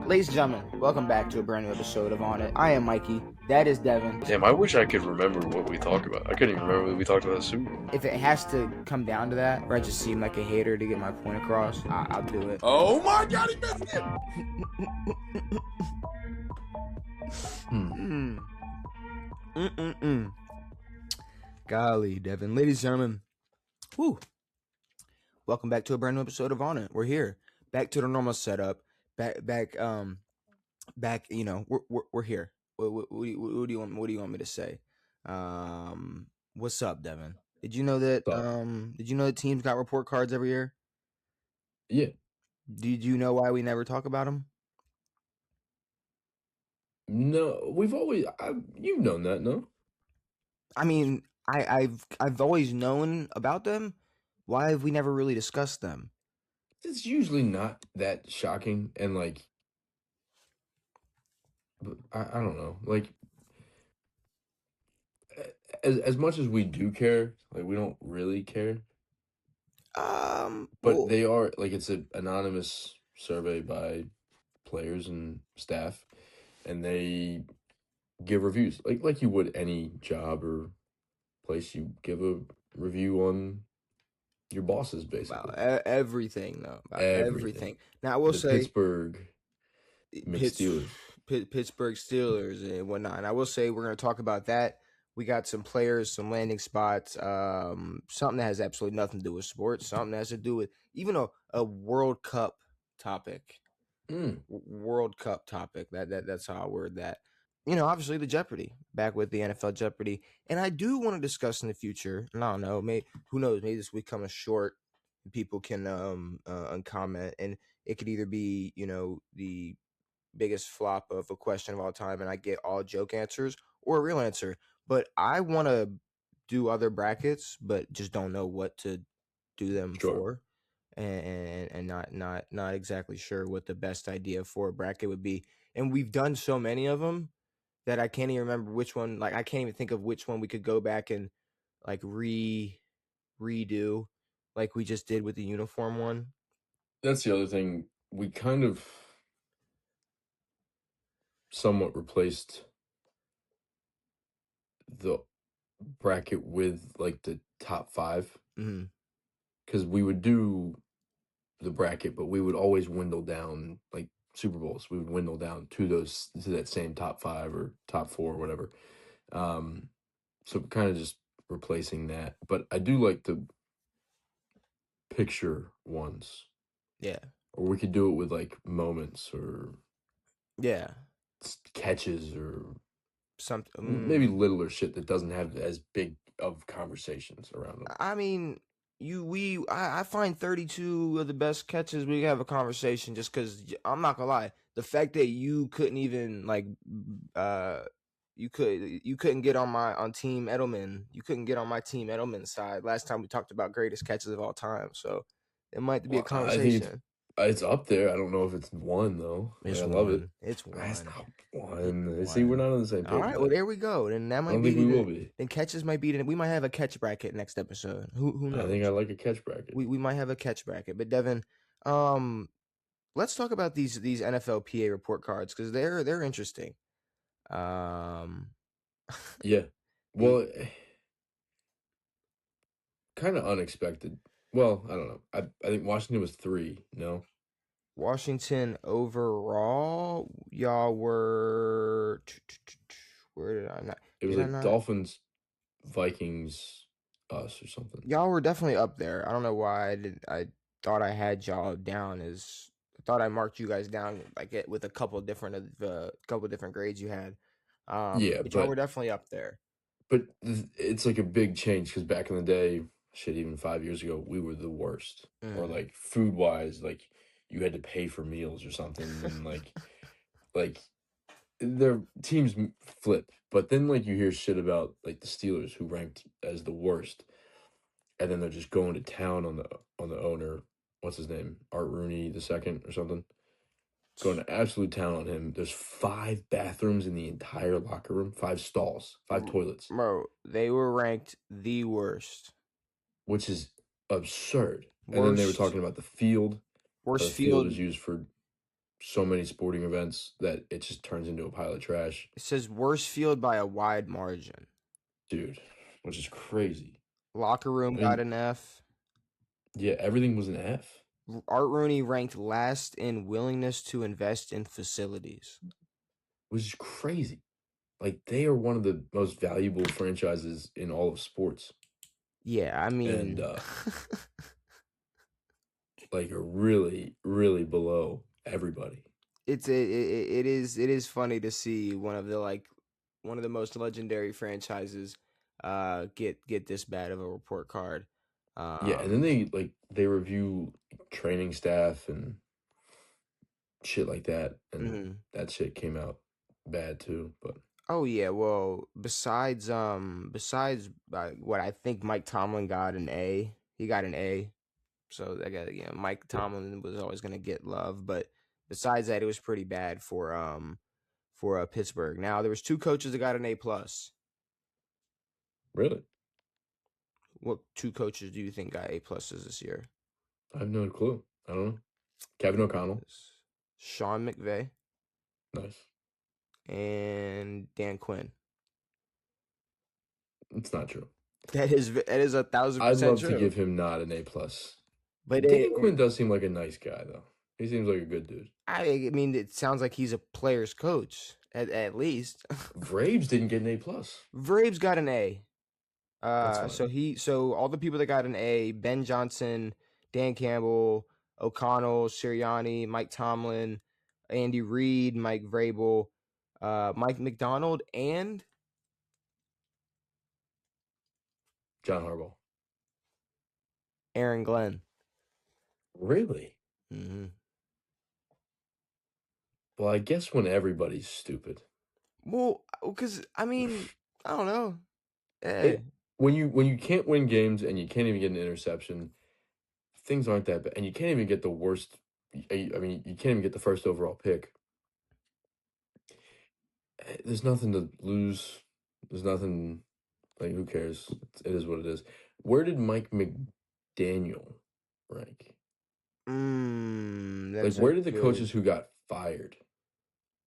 Ladies and gentlemen, welcome back to a brand new episode of On It. I am Mikey. That is Devin. Damn, I wish I could remember what we talked about. I couldn't even remember what we talked about the Super Bowl. If it has to come down to that, or I just seem like a hater to get my point across, I'll do it. Oh my God, he missed it! Golly, Devin. Ladies and gentlemen, whew. Welcome back to a brand new episode of On It. We're here, back to the normal setup. Back. You know, we're here. What do you want me to say? What's up, Devin? Did you know that? Did you know that teams got report cards every year? Yeah. Did you know why we never talk about them? No, you've known that, no? I mean, I've always known about them. Why have we never really discussed them? It's usually not that shocking, and I don't know, as much as we do care, we don't really care. But they are it's an anonymous survey by players and staff, and they give reviews like you would any job or place. You give a review on your bosses, basically. About everything, though. About everything. Now, I will say Pittsburgh Steelers. Pittsburgh Steelers and whatnot. And I will say we're going to talk about that. We got some players, some landing spots, something that has absolutely nothing to do with sports, something that has to do with even a World Cup topic. World Cup topic. That's how I word that. You know, obviously the Jeopardy, back with the NFL Jeopardy. And I do want to discuss in the future, and I don't know, who knows, maybe this will become a short, people can comment, and it could either be, you know, the biggest flop of a question of all time and I get all joke answers, or a real answer. But I want to do other brackets, but just don't know what to do them for. And not exactly sure what the best idea for a bracket would be. And we've done so many of them that I can't even remember which one. Like, I can't even think of which one we could go back and redo, like we just did with the uniform one. That's the other thing. We kind of somewhat replaced the bracket with the top 5, because we would do the bracket, but we would always dwindle down, like Super Bowls. We would dwindle down to that same top 5 or top 4 or whatever. So kind of just replacing that. But I do like the picture ones. Yeah. Or we could do it with moments or catches or something, maybe littler shit that doesn't have as big of conversations around them. I mean, I find 32 of the best catches. We have a conversation just because I'm not gonna lie. The fact that you couldn't even you couldn't get on Team Edelman. You couldn't get on my Team Edelman side last time we talked about greatest catches of all time. So it might be a conversation. It's up there. I don't know if it's one though. I love it. It's one. It's not one. See, we're not on the same page. All right, well there we go. Then that might be. I don't think we will be. Then catches might be. We might have a catch bracket next episode. Who knows? I think I like a catch bracket. We might have a catch bracket. But Devin, let's talk about these NFLPA report cards because they're interesting. Yeah. Well, kind of unexpected. Well, I don't know. I think Washington was 3. No. Washington overall, y'all were. Where did I not? It was Dolphins, Vikings, us, or something. Y'all were definitely up there. I don't know why I thought I had y'all down as. I thought I marked you guys down with a couple different grades you had. But y'all were definitely up there. But it's a big change because back in the day, shit, even 5 years ago, we were the worst. Or food wise, you had to pay for meals or something, and their teams flip. But then you hear shit about the Steelers, who ranked as the worst, and then they're just going to town on the owner. What's his name? Art Rooney II or something. Going to absolute town on him. There's 5 bathrooms in the entire locker room, 5 stalls, 5 toilets. Bro, they were ranked the worst, which is absurd. And then they were talking about the field. Worst field is used for so many sporting events that it just turns into a pile of trash. It says worst field by a wide margin. Dude, which is crazy. Locker room I got mean, an F. yeah, everything was an F. Art Rooney ranked last in willingness to invest in facilities. Which is crazy. Like, they are one of the most valuable franchises in all of sports. Yeah, I And mean, like, are really, really below everybody. it is funny to see one of the most legendary franchises get this bad of a report card. Yeah, and then they review training staff and shit like that, and Mhm. that shit came out bad too. But Oh yeah, well, besides what I think Mike Tomlin got an A. He got an A. So I got Mike yeah, Tomlin was always going to get love, but besides that, it was pretty bad for Pittsburgh. Now there was two coaches that got an A plus. really, What two coaches do you think got A pluses this year? I have no clue. I don't know. Kevin O'Connell, Sean McVay nice. and Dan Quinn. It's not true. That is I'd 1,000% love to true. give him not an A plus. But Dan Quinn does seem like a nice guy though. He seems like a good dude. I mean, it sounds like he's a player's coach at least. Vraves didn't get an A plus. Vrabe's got an A. That's fine. So all the people that got an A: Ben Johnson, Dan Campbell, O'Connell, Sirianni, Mike Tomlin, Andy Reid, Mike Vrabel, Mike McDonald, and John Harbaugh. Aaron Glenn. Really? hmm Well, I guess when everybody's stupid. Well, because I mean, I don't know. Hey, It when you can't win games and you can't even get an interception, things aren't that bad, and you can't even get the worst. I mean, you can't even get the first overall pick. There's nothing to lose. There's nothing. Like, who cares? It is what it is. Where did Mike McDaniel rank? Like, that's a where did the good. coaches who got fired?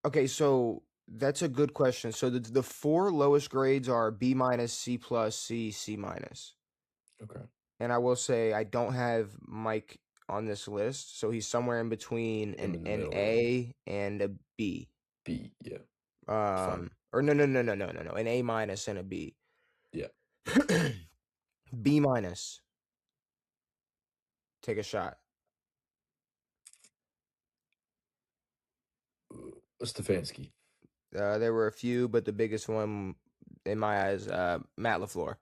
Okay, so that's a good question. So the four lowest grades are B minus, C plus, C minus. Okay, And I will say I don't have Mike on this list, so he's somewhere in between him in the an middle then. A and a B. B, yeah, it's fine. Or no, an A minus and a B. Yeah, B minus. Take a shot. Stefanski. There were a few, but the biggest one in my eyes, Matt LaFleur.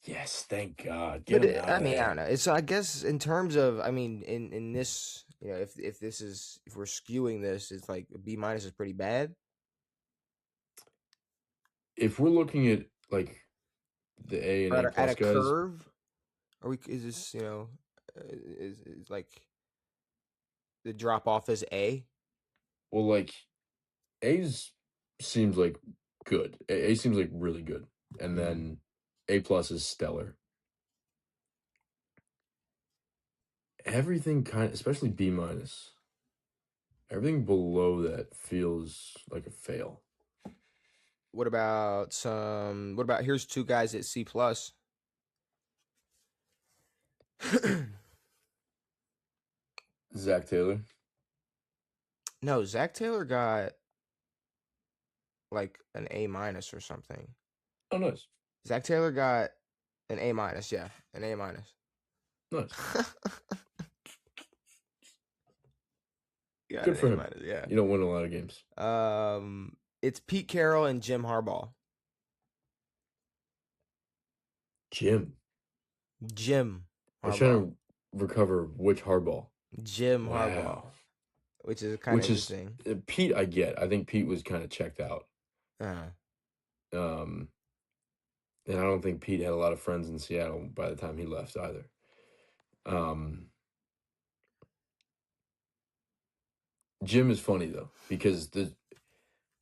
Yes, thank God. Get But him out I of mean, I there. don't know. It's I guess in terms of, I mean, in this, if this is if we're skewing this, it's like B minus is pretty bad. If we're looking at like the A and Or A at plus a guys, curve, are we? Is this is like the drop off is A? well, like A's seems like good. A seems like really good, and Mm. then A plus is stellar. Everything kind of, especially B minus. Everything below that feels like a fail. What about some? What about here's two guys at C plus. Zach Taylor. No, Zach Taylor got like an A minus or something. Oh, nice, Zach Taylor got an A minus. Yeah, an A minus. nice. Got Good an for A him. minus. Yeah. You don't win a lot of games. It's Pete Carroll and Jim Harbaugh. Jim. Jim I was trying Harbaugh. to recover which hardball. Jim Harbaugh, Wow. which is kind of Which is interesting. Pete. I get. I think Pete was kind of checked out. Uh, Um, and I don't think Pete had a lot of friends in Seattle by the time he left either. Um, Jim is funny though because the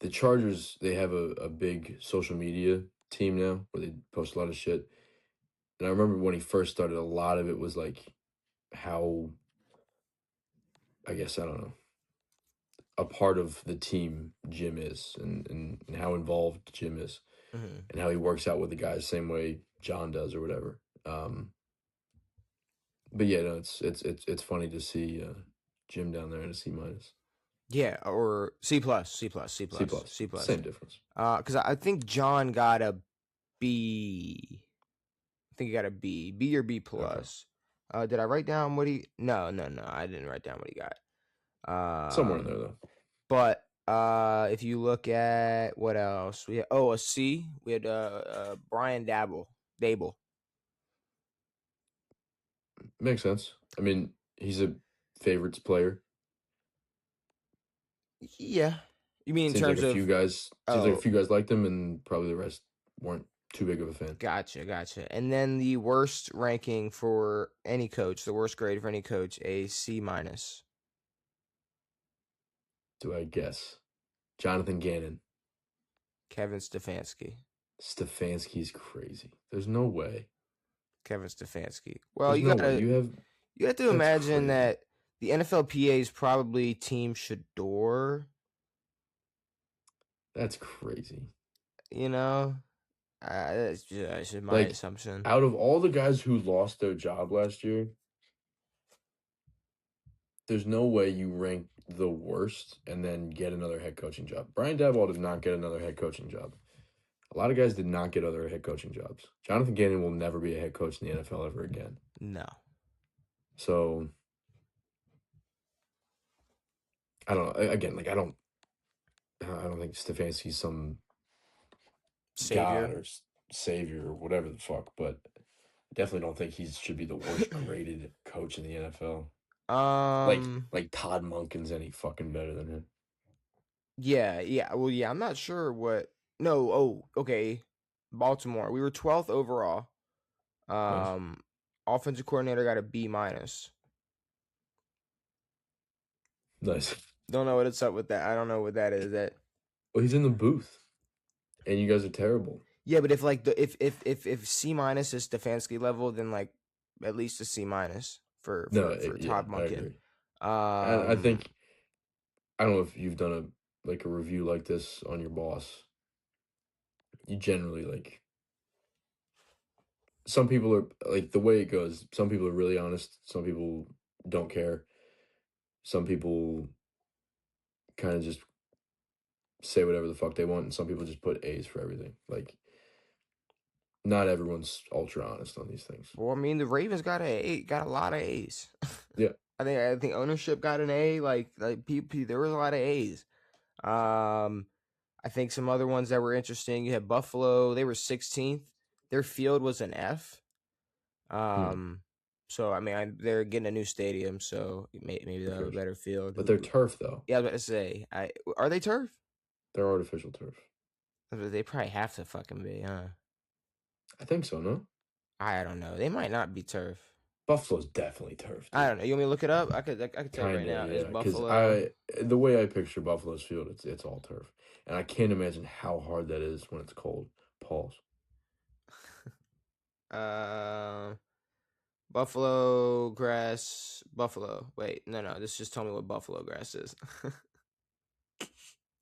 Chargers, they have a big social media team now where they post a lot of shit. And I remember when he first started, a lot of it was like how, I guess, I don't know. a part of the team Jim is, and how involved Jim is, and how he works out with the guys same way John does or whatever. But yeah, no, it's funny to see Jim down there in a C minus. Yeah, or C plus, C plus, C C plus, plus, C plus. same difference. Because I think John got a B. I think he got a B or B plus. Okay. Did I write down what he? No. I didn't write down what he got. Somewhere in there though. But if you look at what else we had, a C. We had Brian Dable. Makes sense. I mean, he's a favorites player. Yeah. You mean Seems in terms like a of few guys? Seems like a few guys liked him, and probably the rest weren't too big of a fan. Gotcha. And then the worst ranking for any coach, the worst grade for any coach, a C minus. Do I guess? Jonathan Gannon. Kevin Stefanski. Stefanski's crazy. There's no way. Kevin Stefanski. Well, There's no way. You have to imagine that the NFLPA's probably Team Shador. That's crazy. You know, that's just my assumption. Out of all the guys who lost their job last year, there's no way you rank the worst and then get another head coaching job. Brian Daboll did not get another head coaching job. A lot of guys did not get other head coaching jobs. Jonathan Gannon will never be a head coach in the NFL ever again. No. So, I don't know. Again, I don't think Stefanski's some savior god or savior or whatever the fuck, but definitely don't think he should be the worst graded coach in the NFL. Like Todd Monken's any fucking better than him. Yeah. Well, yeah, I'm not sure what. No, okay. Baltimore. We were 12th overall. Nice. Offensive coordinator got a B minus. Nice. Don't know what's up with that. I don't know what that is. Well, he's in the booth, and you guys are terrible. Yeah, but if if C minus is Stefanski level, then at least a C minus for Todd Monken. I think I don't know if you've done a review like this on your boss. You generally some people are the way it goes. Some people are really honest. Some people don't care. Some people kind of just say whatever the fuck they want, and some people just put A's for everything. Not everyone's ultra honest on these things. Well, I mean, the Ravens got a lot of A's. Yeah, I think ownership got an A. Like people, there was a lot of A's. I think some other ones that were interesting. You had Buffalo; they were 16th. Their field was an F. So I mean, they're getting a new stadium, so maybe they'll have a better field. But they're turf, though. Yeah, I was about to say, are they turf? They're artificial turf. They probably have to fucking be, huh? I think so. No, I don't know. They might not be turf. Buffalo's definitely turf. Dude. I don't know. You want me to look it up? I could tell you right now. Yeah, it's Buffalo. The way I picture Buffalo's field, it's all turf, and I can't imagine how hard that is when it's cold. Pause. Buffalo grass. Buffalo. Wait, no. This just told me what buffalo grass is.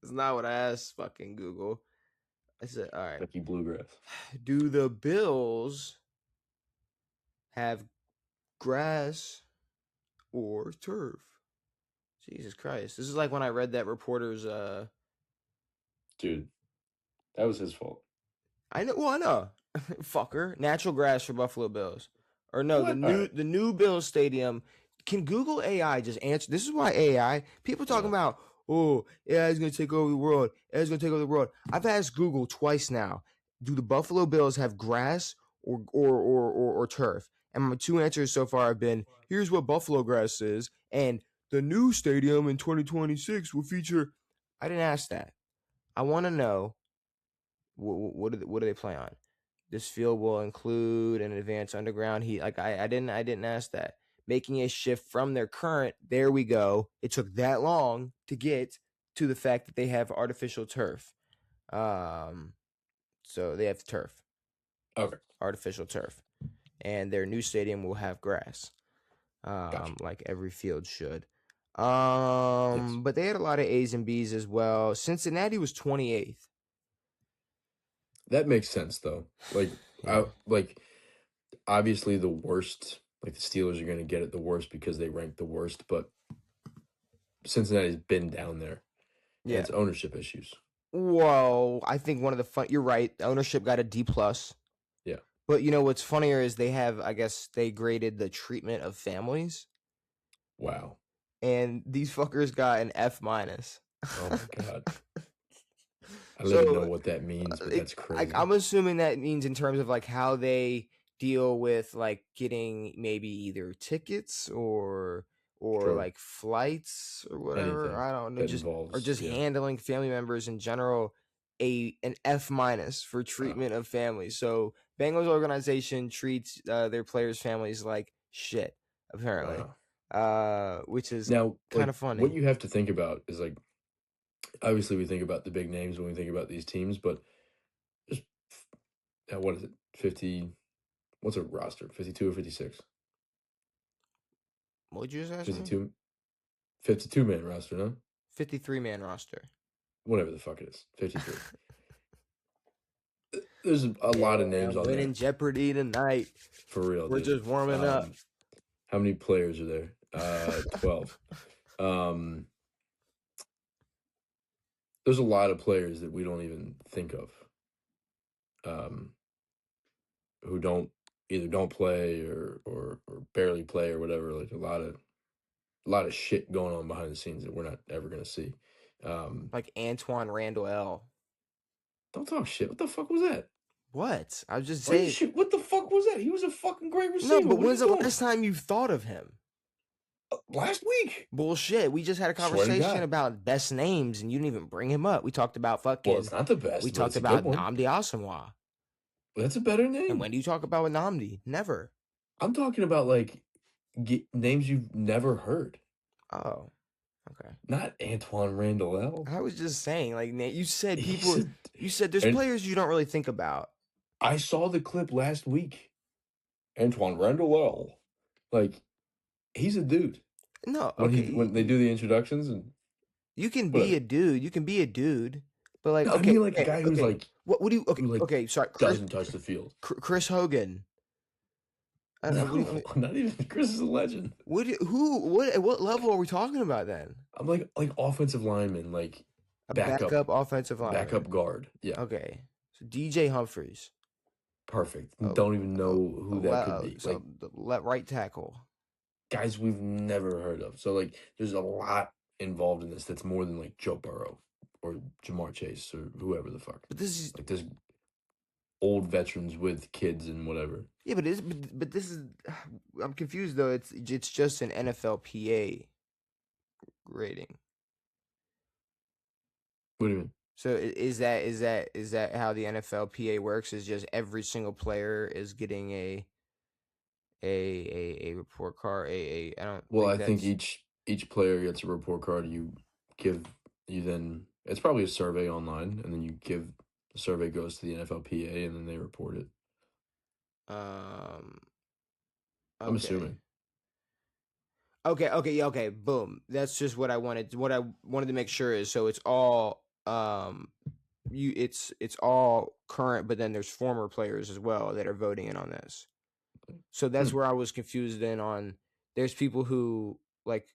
It's not what I asked. Fucking Google. I said, all right. Kentucky bluegrass. Do the Bills have grass or turf? Jesus Christ. This is like when I read that reporter's Dude, that was his fault. I know. Fucker. Natural grass for Buffalo Bills. Or no, what? the new Bills stadium. Can Google AI just answer? This is why AI, people talking about, AI is gonna take over the world. AI is gonna take over the world. I've asked Google twice now, do the Buffalo Bills have grass or turf? And my two answers so far have been, here's what buffalo grass is, and the new stadium in 2026 will feature. I didn't ask that. I want to know what do they play on? This field will include an advanced underground heat. I didn't ask that. Making a shift from their current. There we go. It took that long to get to the fact that they have artificial turf. So they have turf. Okay. Artificial turf. And their new stadium will have grass. Gotcha. Like every field should. Yes. But they had a lot of A's and B's as well. Cincinnati was 28th. That makes sense though. Like Yeah. obviously the worst, like the Steelers are going to get it the worst because they rank the worst, but Cincinnati's been down there and Yeah. it's ownership issues. Well, I think one of the fun. You're right. The ownership got a D plus. Yeah. But what's funnier is they have. I guess they graded the treatment of families, Wow. and these fuckers got an F minus. Oh my God. I don't even know So what that means, but that's crazy. I'm assuming that means in terms of like how they deal with like getting maybe either tickets or Sure. like flights or whatever. Anything I don't know, that or involves, just yeah. handling family members in general. An F minus for Wow. treatment of families. So Bengals organization treats their players' families like shit, apparently, which is Now, kind like, of funny. what you have to think about is like, obviously, we think about the big names when we think about these teams, but just what is it? 50? What's a roster? 52 or 56? What'd you just ask me? 52, 52 man roster, no? 53-man roster. Whatever the fuck it is. 53. There's a Yeah, lot of names I'm on there. winning Jeopardy tonight. For real, We're dude. just warming up. How many players are there? 12. There's a lot of players that we don't even think of. Who don't play or barely play or whatever. Like a lot of shit going on behind the scenes that we're not ever gonna see. Like Antoine Randall L. Don't talk shit. What the fuck was that? What? I was just Why you saying. shoot? What the fuck was that? He was a fucking great No, receiver. but What are when's you the doing? last time you thought of him? Last week. Bullshit. We just had a Swear to conversation God. about best names and you didn't even bring him up. We talked about Well, fucking. it's not the We best, but talked it's a good about one. Nnamdi Asomugha. That's a better And name. when do you talk about Nnamdi? Never. I'm talking about like names you've never heard. Oh, okay. Not Antoine Randall L. I was just saying, like, you said He's a, you said there's and players you don't really think about. I saw the clip last week. Antoine Randall L. Like, he's a dude. No, When they okay. do the introductions and You can be whatever. a dude. You can be a dude. But like, No, I okay, mean like a okay, guy who's okay. like What do you? Okay, who like okay. Sorry, doesn't touch the field. Chris Hogan. What do No, you, not even Chris is a legend. At what level are we talking about then? I'm like offensive lineman, like A backup backup offensive lineman. guard. Yeah, Okay, so DJ Humphries. perfect. Oh, Don't even know who that could be. so Like let right tackle. guys we've never heard of. So like, there's a lot involved in this that's more than like Joe Burrow or Jamar Chase or whoever the fuck. But this is Like there's old veterans with kids and whatever. yeah, but this is I'm confused though. It's just an NFLPA rating. What do you mean? So is that how the NFLPA works? Is just every single player is getting a report card? I don't Well, think I think that's each player gets a report card. You then it's probably a survey online, and then you give the survey goes to the NFLPA, and then they report it. um I'm okay. assuming. Yeah, okay, boom. That's just what I wanted. What I wanted to make sure is so it's all it's all current, but then there's former players as well that are voting in on this. So that's Hmm, where I was confused in on. There's people who like,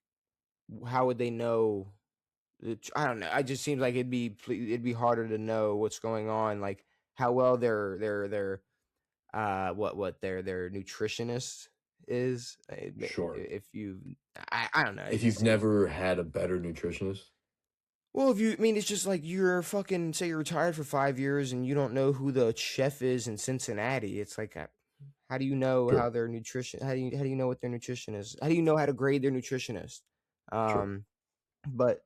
how would they know? I don't know. It just seems like it'd be harder to know what's going on, like how well their their nutritionist is. sure. If you, I don't know. It If just you've seems. never had a better nutritionist, Well, if you I mean, it's just like you're fucking say you're retired for 5 years and you don't know who the chef is in Cincinnati. It's like, how do you know sure, how their nutrition? How do you know what their nutrition is? How do you know how to grade their nutritionist? sure. Um, but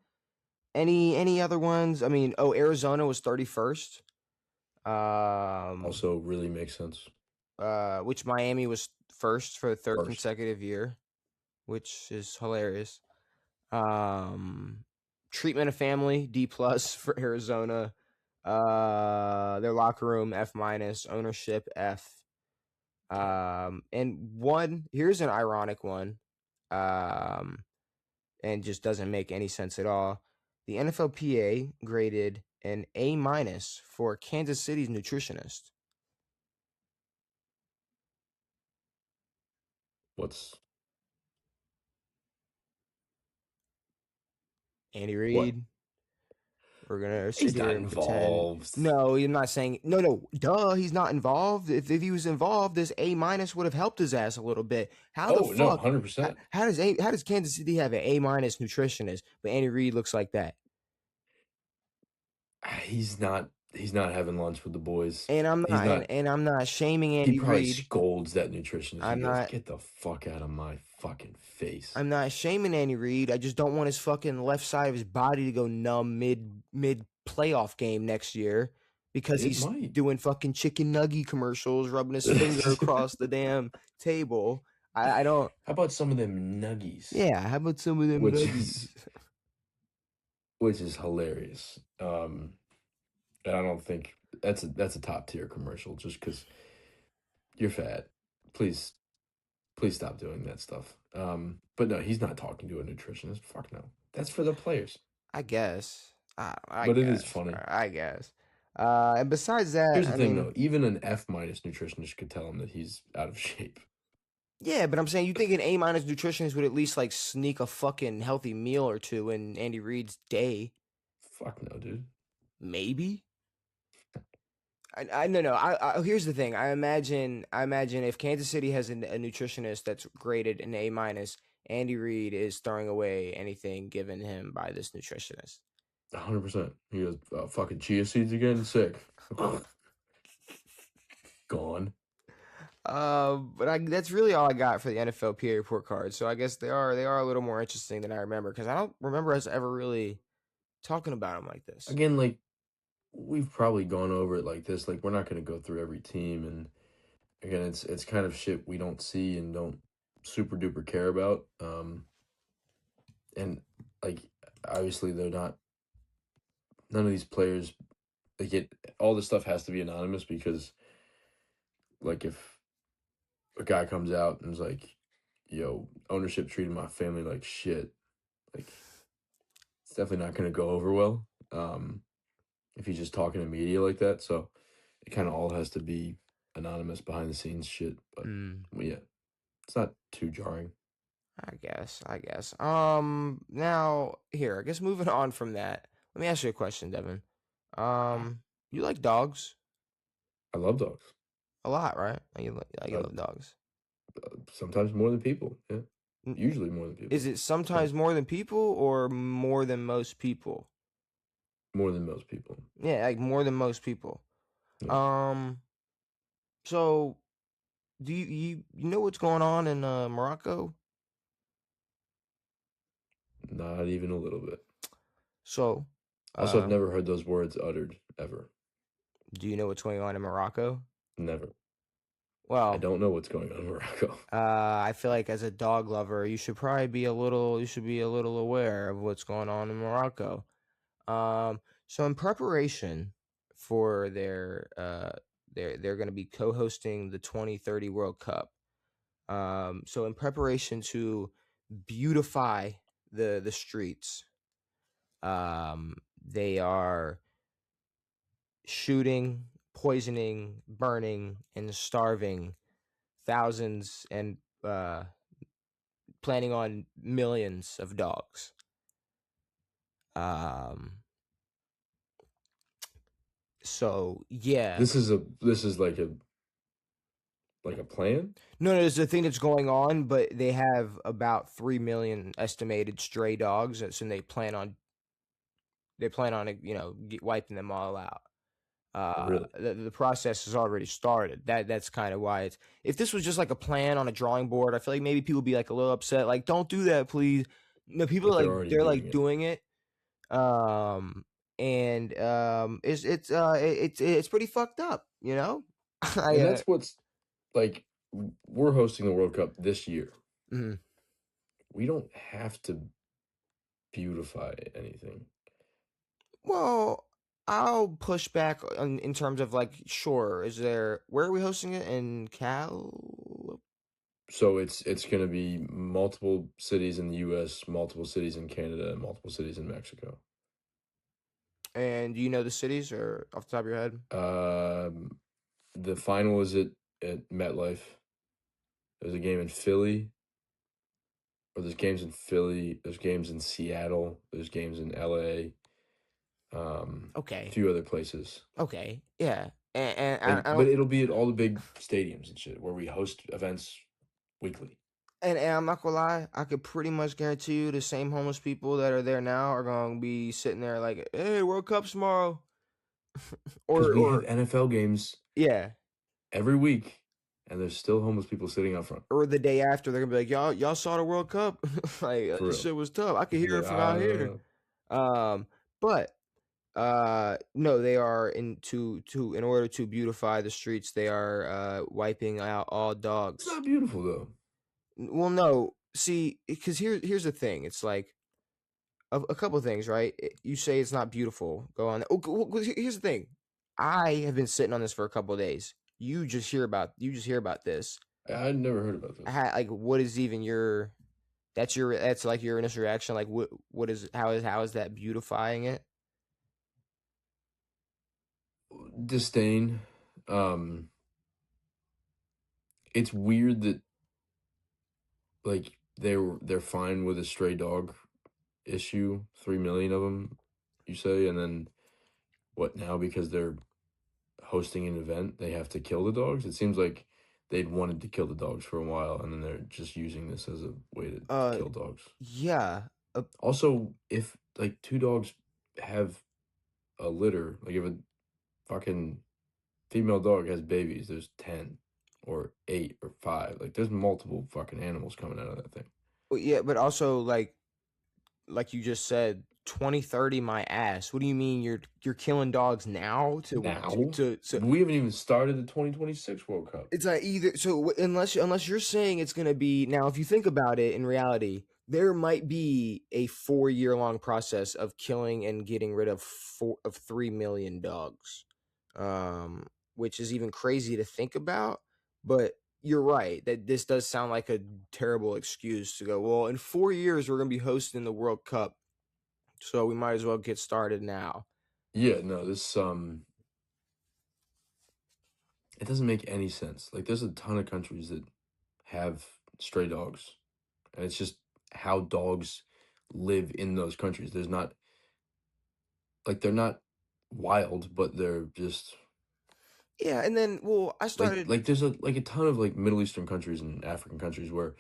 any other ones? I mean, Arizona was 31st. Um, Also, really makes sense. which Miami was first for the third First, consecutive year, which is hilarious. Um, treatment of family D plus for Arizona. Their locker room F minus, ownership F. And one here's an ironic one. Um, and just doesn't make any sense at all. The NFLPA graded an A minus for Kansas City's nutritionist. What's Andy what? Reid. We're gonna sit He's here not and pretend. involved. No, you're not saying. No. Duh, he's not involved. If he was involved, this A minus would have helped his ass a little bit. How the Oh no, fuck? 100%. How does Kansas City have an A minus nutritionist, but Andy Reid looks like that? He's not having lunch with the boys. And I'm He's not, not. and I'm not shaming He Andy probably Reid. scolds that nutritionist. He I'm goes, not. "Get the fuck out of my fucking face." I'm not shaming Andy Reid. I just don't want his fucking left side of his body to go numb mid playoff game next year because It he's might. doing fucking chicken nugget commercials, rubbing his finger across the damn table. I don't. How about some of them nuggies? Yeah, how about some of them Which nuggies? is which is hilarious. And I don't think that's a top tier commercial just because you're fat. Please, please stop doing that stuff. But no, he's not talking to a nutritionist. Fuck no. That's for the players. I guess. I But it is guess. funny. I guess. And besides that, Here's the I thing mean, though, even an F minus nutritionist could tell him that he's out of shape. yeah, but I'm saying you think an A minus nutritionist would at least like sneak a fucking healthy meal or two in Andy Reid's day? Fuck no, dude. Maybe. I no no. Here's the thing. I imagine if Kansas City has a nutritionist that's graded an A minus, Andy Reid is throwing away anything given him by this nutritionist. 100%. He goes, fucking chia seeds again? Sick. Gone. But that's really all I got for the NFLPA report card. So I guess they are a little more interesting than I remember because I don't remember us ever really talking about them like this. Again, like, we've probably gone over it like this. Like, we're not going to go through every team. And again, it's kind of shit we don't see and don't super duper care about. And, like, obviously, none of these players, they get, all this stuff has to be anonymous because, like, if a guy comes out and is like, yo, ownership treated my family like shit, like, it's definitely not going to go over well. If he's just talking to media like that. So it kind of all has to be anonymous behind the scenes shit. But yeah, it's not too jarring. I guess. Now here, I guess moving on from that, let me ask you a question, Devin. You like dogs I love dogs. a lot, right? You Uh, love dogs. Sometimes more than people. Yeah, N- usually more than people. Is it sometimes more than people or more than most people? More than most people. Yeah, like more than most people. Yeah. Um, so do you know what's going on in Morocco? Not even a little bit. So, Also, I've uh, never heard those words uttered ever. do you know what's going on in Morocco? Never. I Well, don't know what's going on in Morocco. I feel like as a dog lover, you should probably be a little aware of what's going on in Morocco. So in preparation for they're going to be co-hosting the 2030 World Cup. So in preparation to beautify the streets, they are shooting, poisoning, burning, and starving thousands and planning on millions of dogs. Um. So yeah, This is like a plan. no, there's a thing that's going on, but they have about 3 million estimated stray dogs, and they plan on wiping them all out. Really. The process has already started. That's kind of why it's. If this was just like a plan on a drawing board, I feel like maybe people would be like a little upset, like don't do that, please. No, people are But they're like already they're doing like it. doing it. And it's pretty fucked up, you know. I And that's what's like, we're hosting the World Cup this year. mhm. We don't have to beautify anything. Well, I'll push back in terms of like, sure, is there where are we hosting it in Cal? So it's gonna be multiple cities in the U.S., multiple cities in Canada, and multiple cities in Mexico. And do you know the cities or off the top of your head? Um, the final is at MetLife. There's a game in Philly, or there's games in Philly. There's games in Seattle. There's games in LA. A Okay. few other places. Okay. Yeah. And Like, I but don't. it'll be at all the big stadiums and shit where we host events weekly. And I'm not gonna lie, I could pretty much guarantee you the same homeless people that are there now are gonna be sitting there like, "Hey, World Cup's tomorrow," Because we have or NFL games yeah, every week, and there's still homeless people sitting out front. or the day after they're gonna be like, "Y'all saw the World Cup? Like For this real. shit was tough. I could Be hear like, it from out here." Um, but no, they are in order to beautify the streets, they are wiping out all it's dogs. not beautiful though. Well, no, see, because here's the thing. It's like a couple of things, right? You say it's not beautiful. Go on. Oh, well, here's the thing. I have been sitting on this for a couple of days. You just hear about this. I'd never heard about this. Like, what is even your? That's like your initial reaction. Like, what is how is that beautifying it? Disdain. Um, it's weird that like they're fine with a stray dog issue, 3 million of them, you say, and then what now because they're hosting an event, they have to kill the dogs? It seems like they'd wanted to kill the dogs for a while, and then they're just using this as a way to Uh, kill dogs. yeah. Also, if like two dogs have a litter, like if a fucking female dog has babies, there's 10 or 8 or 5. Like there's multiple fucking animals coming out of that thing. Yeah, but also like you just said, 2030 my ass. What do you mean you're killing dogs now Now, to we haven't even started the 2026 World Cup. it's not either so unless you're saying it's going to be now if you think about it in reality, there might be a 4-year long process of killing and getting rid of 3 million dogs. Which is even crazy to think about, but you're right that this does sound like a terrible excuse to go, well, in 4 years we're going to be hosting the World Cup. So we might as well get started now. Yeah, no, this it doesn't make any sense. Like there's a ton of countries that have stray dogs, and it's just how dogs live in those countries. There's not like they're not wild, but they're just Yeah, and then well, I started like there's a ton of like Middle Eastern countries and African countries where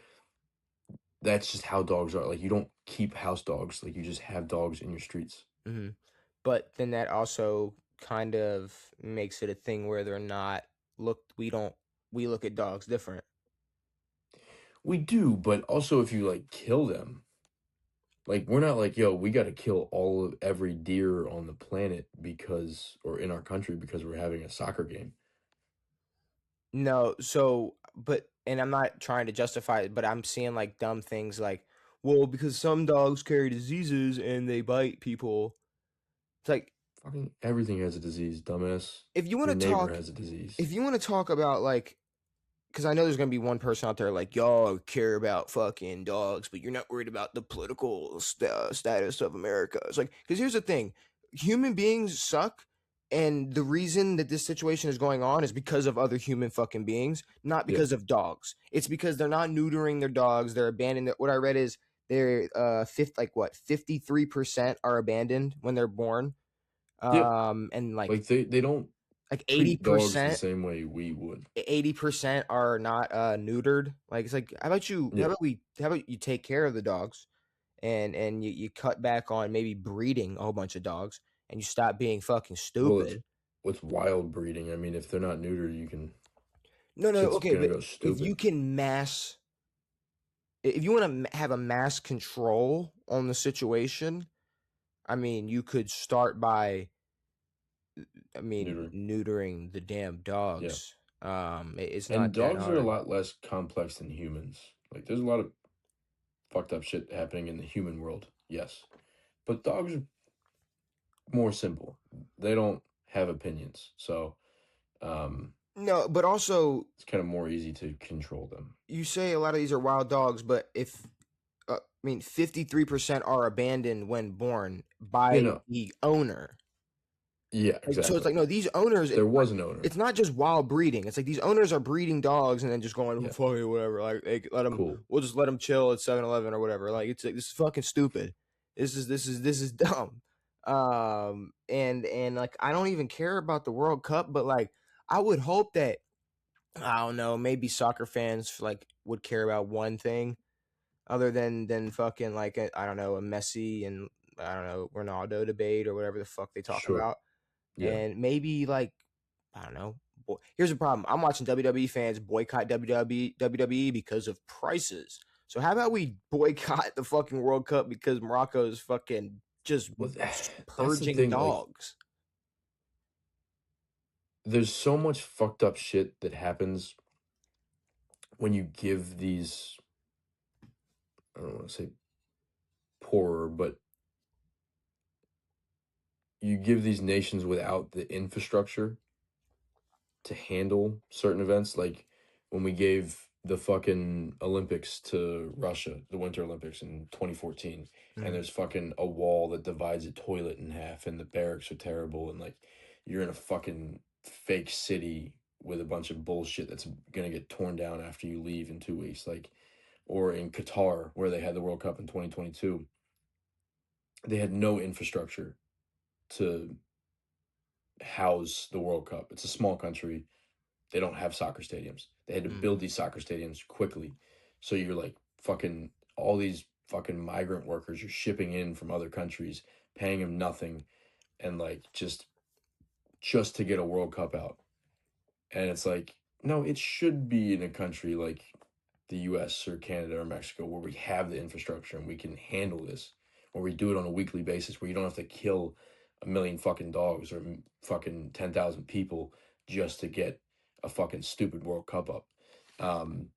that's just how dogs are. Like you don't keep house dogs, like you just have dogs in your streets. mhm. But then that also kind of makes it a thing where they're not we look at dogs different. We do, but also if you like kill them, like we're not like, yo, we got to kill all of every deer on the planet because or in our country because we're having a soccer game. No, so but and I'm not trying to justify it, but I'm seeing like dumb things like, well, because some dogs carry diseases and they bite people. It's like Fucking everything has a disease, dumbass. if you want Your to neighbor talk has a disease. if you want to talk about like because I know there's gonna be one person out there like y'all care about fucking dogs, but you're not worried about the political status of America. It's like because here's the thing: human beings suck, and the reason that this situation is going on is because of other human fucking beings, not Yeah. because of dogs. It's because they're not neutering their dogs; they're abandoning. What I read is they're fifth like what 53% are abandoned when they're born, Yeah. and Like they don't like eighty treat dogs the percent same way we would. 80% are not neutered. Like it's like Yeah. how about you take care of the dogs and you cut back on maybe breeding a whole bunch of dogs and you stop being fucking Well, it's stupid. with wild breeding. I mean, if they're not neutered, you can No, shit's okay, gonna but go if you stupid. can mass if you want to have a mass control on the situation, I mean, you could start by Neutering. neutering the damn Yeah. dogs. It's And not that dogs are a hard. lot less complex than humans. Like there's a lot of fucked up shit happening in the human world. Yes. But dogs are more simple. They don't have opinions. So, um No, but also It's kind of more easy to control them. you say a lot of these are wild dogs, but if I mean 53% are abandoned when born You by know, the owner. yeah, Like, so it's exactly. like no, these owners. There was an owner. It's not just wild breeding. It's like these owners are breeding dogs and then just going, oh, Yeah, fuck it, whatever. Like, hey, let them. cool. We'll just let them chill at 7-Eleven or whatever. Like, it's like this is fucking stupid. This is dumb. And like I don't even care about the World Cup, but like I would hope that I don't know, maybe soccer fans like would care about one thing other than fucking like I don't know, a Messi and I don't know Ronaldo debate or whatever the fuck they talk Sure. about, Yeah. and maybe like I don't know. Here's the problem: I'm watching WWE fans boycott WWE because of prices. So how about we boycott the fucking World Cup because Morocco is fucking just Well, that's the purging thing. Like, dogs? there's so much fucked up shit that happens when you give these, I don't want to say poorer, but you give these nations without the infrastructure to handle certain events. Like when we gave the fucking Olympics to Russia, the Winter Olympics in 2014, and Mm, there's fucking a wall that divides a toilet in half, and the barracks are terrible, and like you're in a fucking fake city with a bunch of bullshit that's gonna get torn down after you leave in 2 weeks. Like, or in Qatar, where they had the World Cup in 2022, they had no infrastructure to house the World Cup. It's a small country. They don't have soccer stadiums. They had to mm. build these soccer stadiums quickly. So you're like fucking all these fucking migrant workers you're shipping in from other countries, paying them nothing, and like just to get a World Cup out. And it's like, no, it should be in a country like the US or Canada or Mexico where we have the infrastructure and we can handle this, where we do it on a weekly basis, where you don't have to kill a million fucking dogs or fucking 10,000 people just to get a fucking stupid World Cup up. Um,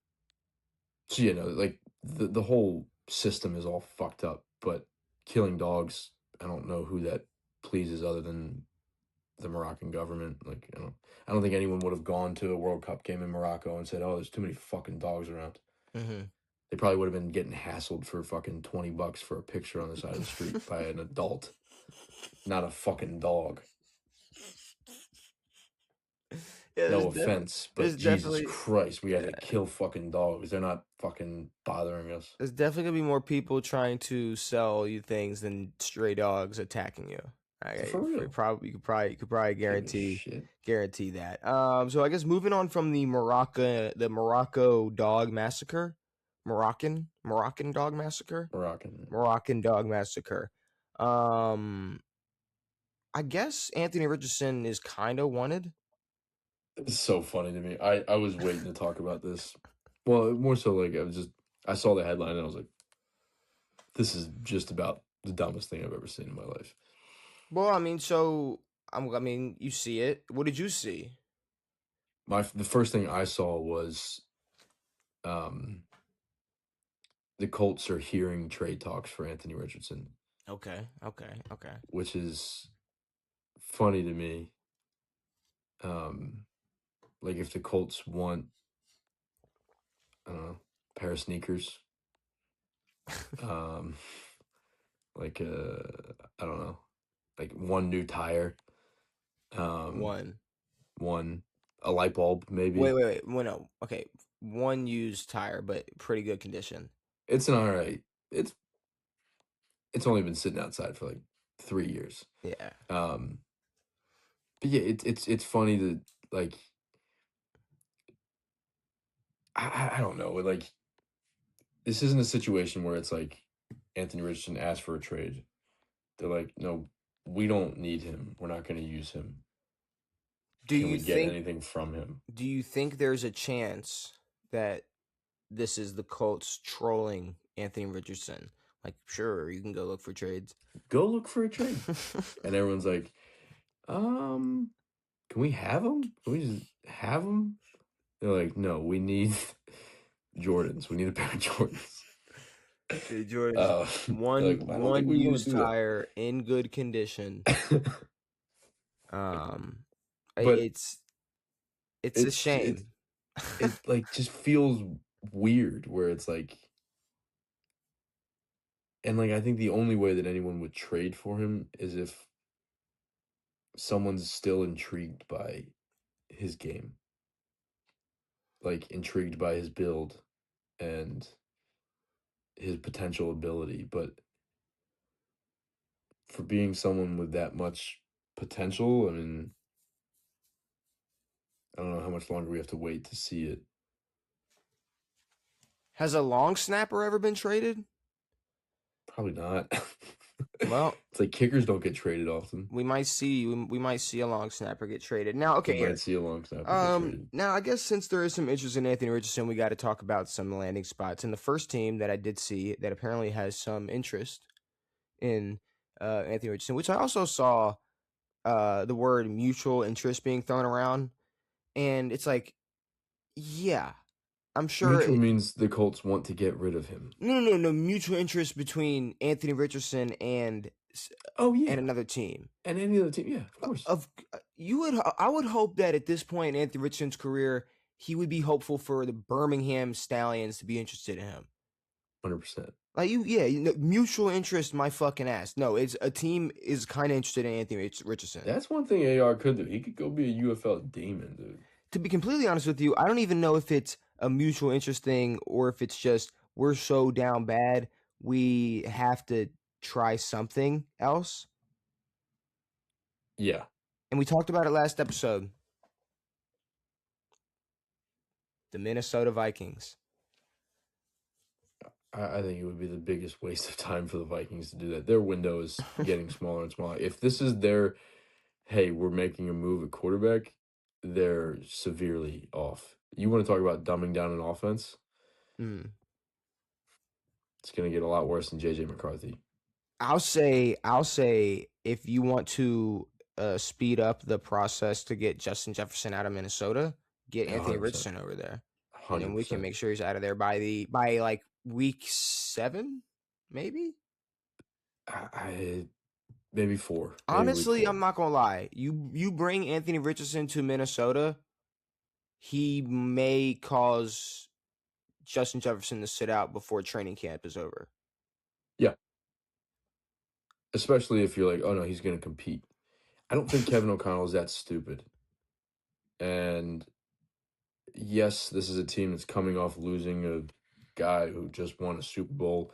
so, you know, like the whole system is all fucked up, but killing dogs, I don't know who that pleases other than the Moroccan government. Like, I don't think anyone would have gone to a World Cup game in Morocco and said, "Oh, there's too many fucking dogs around." Mm-hmm. They probably would have been getting hassled for fucking $20 for a picture on the side of the street by an adult, not a fucking dog. Yeah, No offense, but there's Jesus definitely Christ, we had yeah, to kill fucking dogs. They're not fucking bothering us. there's definitely gonna be more people trying to sell you things than stray dogs attacking you. For real. You could probably Give a shit. guarantee that. So I guess moving on from the Morocco dog massacre, Moroccan dog massacre, Moroccan. Moroccan dog massacre. Um, I guess Anthony Richardson is kind of wanted. It's so funny to me. I was waiting to talk about this. Well, more so like I saw the headline and I was like, this is just about the dumbest thing I've ever seen in my life. Well, I mean, I mean, you see it. What did you see? The first thing I saw was um the Colts are hearing trade talks for Anthony Richardson, Okay, okay, okay. which is funny to me. Um, like if the Colts want, I don't know, a pair of sneakers, um, like I don't know, like one new tire, um, One. one a light bulb Wait, maybe. wait, wait. Well, no. Okay. One used tire, but pretty good condition. It's an all right. It's it's only been sitting outside for like 3 years. Yeah. Um, but yeah, it's funny that like I don't know like this isn't a situation where it's like Anthony Richardson asked for a trade. They're like, no, we don't need him. We're not going to use him. Do Can you we get think anything from him? do you think there's a chance that this is the Colts trolling Anthony Richardson? Like, sure, you can go look for trades. Go look for a trade. And everyone's like, can we have him? Can we just have him? They're like, no, we need Jordans. We need a pair of Jordans. Hey, George, Uh, like, I don't think one we want to used do that. tire in good condition. Um, But it's It's a It's shame. it like just feels weird where it's like, and like I think the only way that anyone would trade for him is if someone's still intrigued by his game, like intrigued by his build and his potential ability. But for being someone with that much potential, I mean, I don't know how much longer we have to wait to see it. Has a long snapper ever been traded? Probably not. Well, It's like kickers don't get traded often. we might see a long snapper get traded. Now, We okay, might here. see a long snapper get traded. Now I guess since there is some interest in Anthony Richardson, we got to talk about some landing spots. And the first team that I did see that apparently has some interest in Anthony Richardson, which I also saw the word mutual interest being thrown around, and it's like, yeah, I'm sure. Mutual means the Colts want to get rid of him. No, mutual interest between Anthony Richardson Oh and yeah, another team. and any other team, yeah, of course, I would hope that at this point in Anthony Richardson's career, he would be hopeful for the Birmingham Stallions to be interested in him. 100%. Like mutual interest, my fucking ass. No, it's a team is kind of interested in Anthony Richardson. That's one thing AR could do. He could go be a UFL demon, dude. To be completely honest with you, I don't even know if it's a mutual interest thing or if it's just we're so down bad we have to try something else. Yeah, And we talked about it last episode. The Minnesota Vikings. I think it would be the biggest waste of time for the Vikings to do that. Their window is getting smaller and smaller. If this is their, hey, we're making a move at quarterback, they're severely off. You want to talk about dumbing down an offense? Mm. It's going to get a lot worse than JJ McCarthy. I'll say if you want to speed up the process to get Justin Jefferson out of Minnesota, get Anthony 100%. Richardson over there. 100%. And then we can make sure he's out of there by like week 7, maybe. Maybe 4. Honestly, maybe week 4. I'm not gonna lie. You bring Anthony Richardson to Minnesota, he may cause Justin Jefferson to sit out before training camp is over. Yeah. Especially if you're like, oh no, he's going to compete. I don't think Kevin O'Connell is that stupid. And yes, this is a team that's coming off losing a guy who just won a Super Bowl.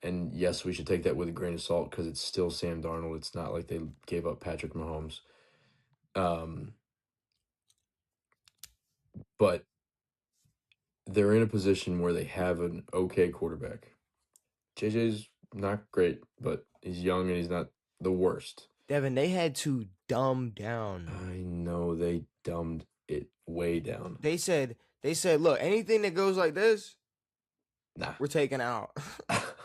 And yes, we should take that with a grain of salt because it's still Sam Darnold. It's not like they gave up Patrick Mahomes. But they're in a position where they have an okay quarterback. JJ's not great, but he's young and he's not the worst. Devin, they had to dumb down. I know they dumbed it way down. They said, look, anything that goes like this, nah, we're taking out.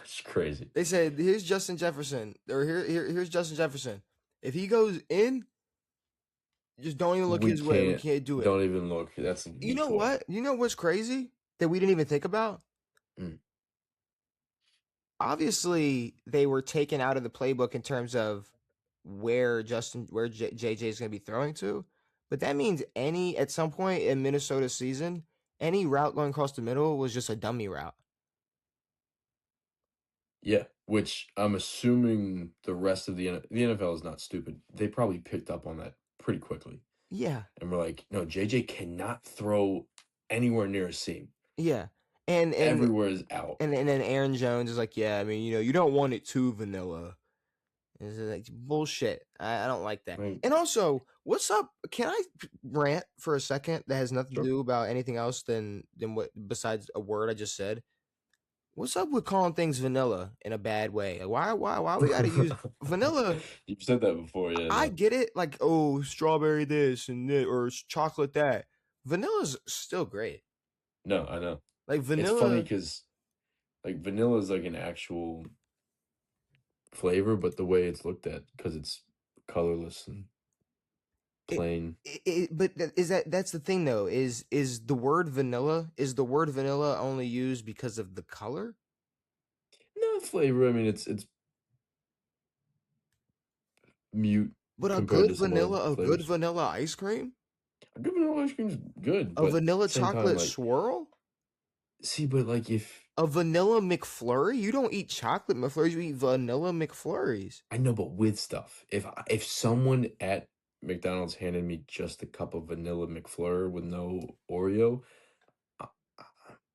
It's crazy. They said, here's Justin Jefferson, or here's Justin Jefferson. If he goes in, just don't even look his way. We can't do it. Don't even look. That's you know what? You know what's crazy that we didn't even think about? Obviously, they were taken out of the playbook in terms of where JJ is going to be throwing to. But that means at some point in Minnesota's season, any route going across the middle was just a dummy route. Yeah, which I'm assuming the rest of the NFL is not stupid. They probably picked up on that pretty quickly. Yeah. And we're like, no, JJ cannot throw anywhere near a seam. Yeah. And everywhere is out. And then Aaron Jones is like, yeah, I mean, you don't want it too vanilla. It's like bullshit. I don't like that. Right. And also, what's up? Can I rant for a second that has nothing to do about anything else than what besides a word I just said? What's up with calling things vanilla in a bad way? Like, why we gotta use vanilla? You've said that before, yeah. I get it, like, oh, strawberry this and that, or chocolate that. Vanilla's still great. No, I know. Like vanilla. It's funny because like vanilla is like an actual flavor, but the way it's looked at because it's colorless and plain. But that's the thing though, is the word vanilla only used because of the color? No, flavor. I mean, it's mute. But a good vanilla ice cream? Good vanilla ice cream's good, A but at vanilla the same time, chocolate like, swirl? see, but like if A vanilla McFlurry? You don't eat chocolate McFlurries, you eat vanilla McFlurries. I know, but with stuff, if someone at McDonald's handed me just a cup of vanilla McFlurry with no Oreo, I, I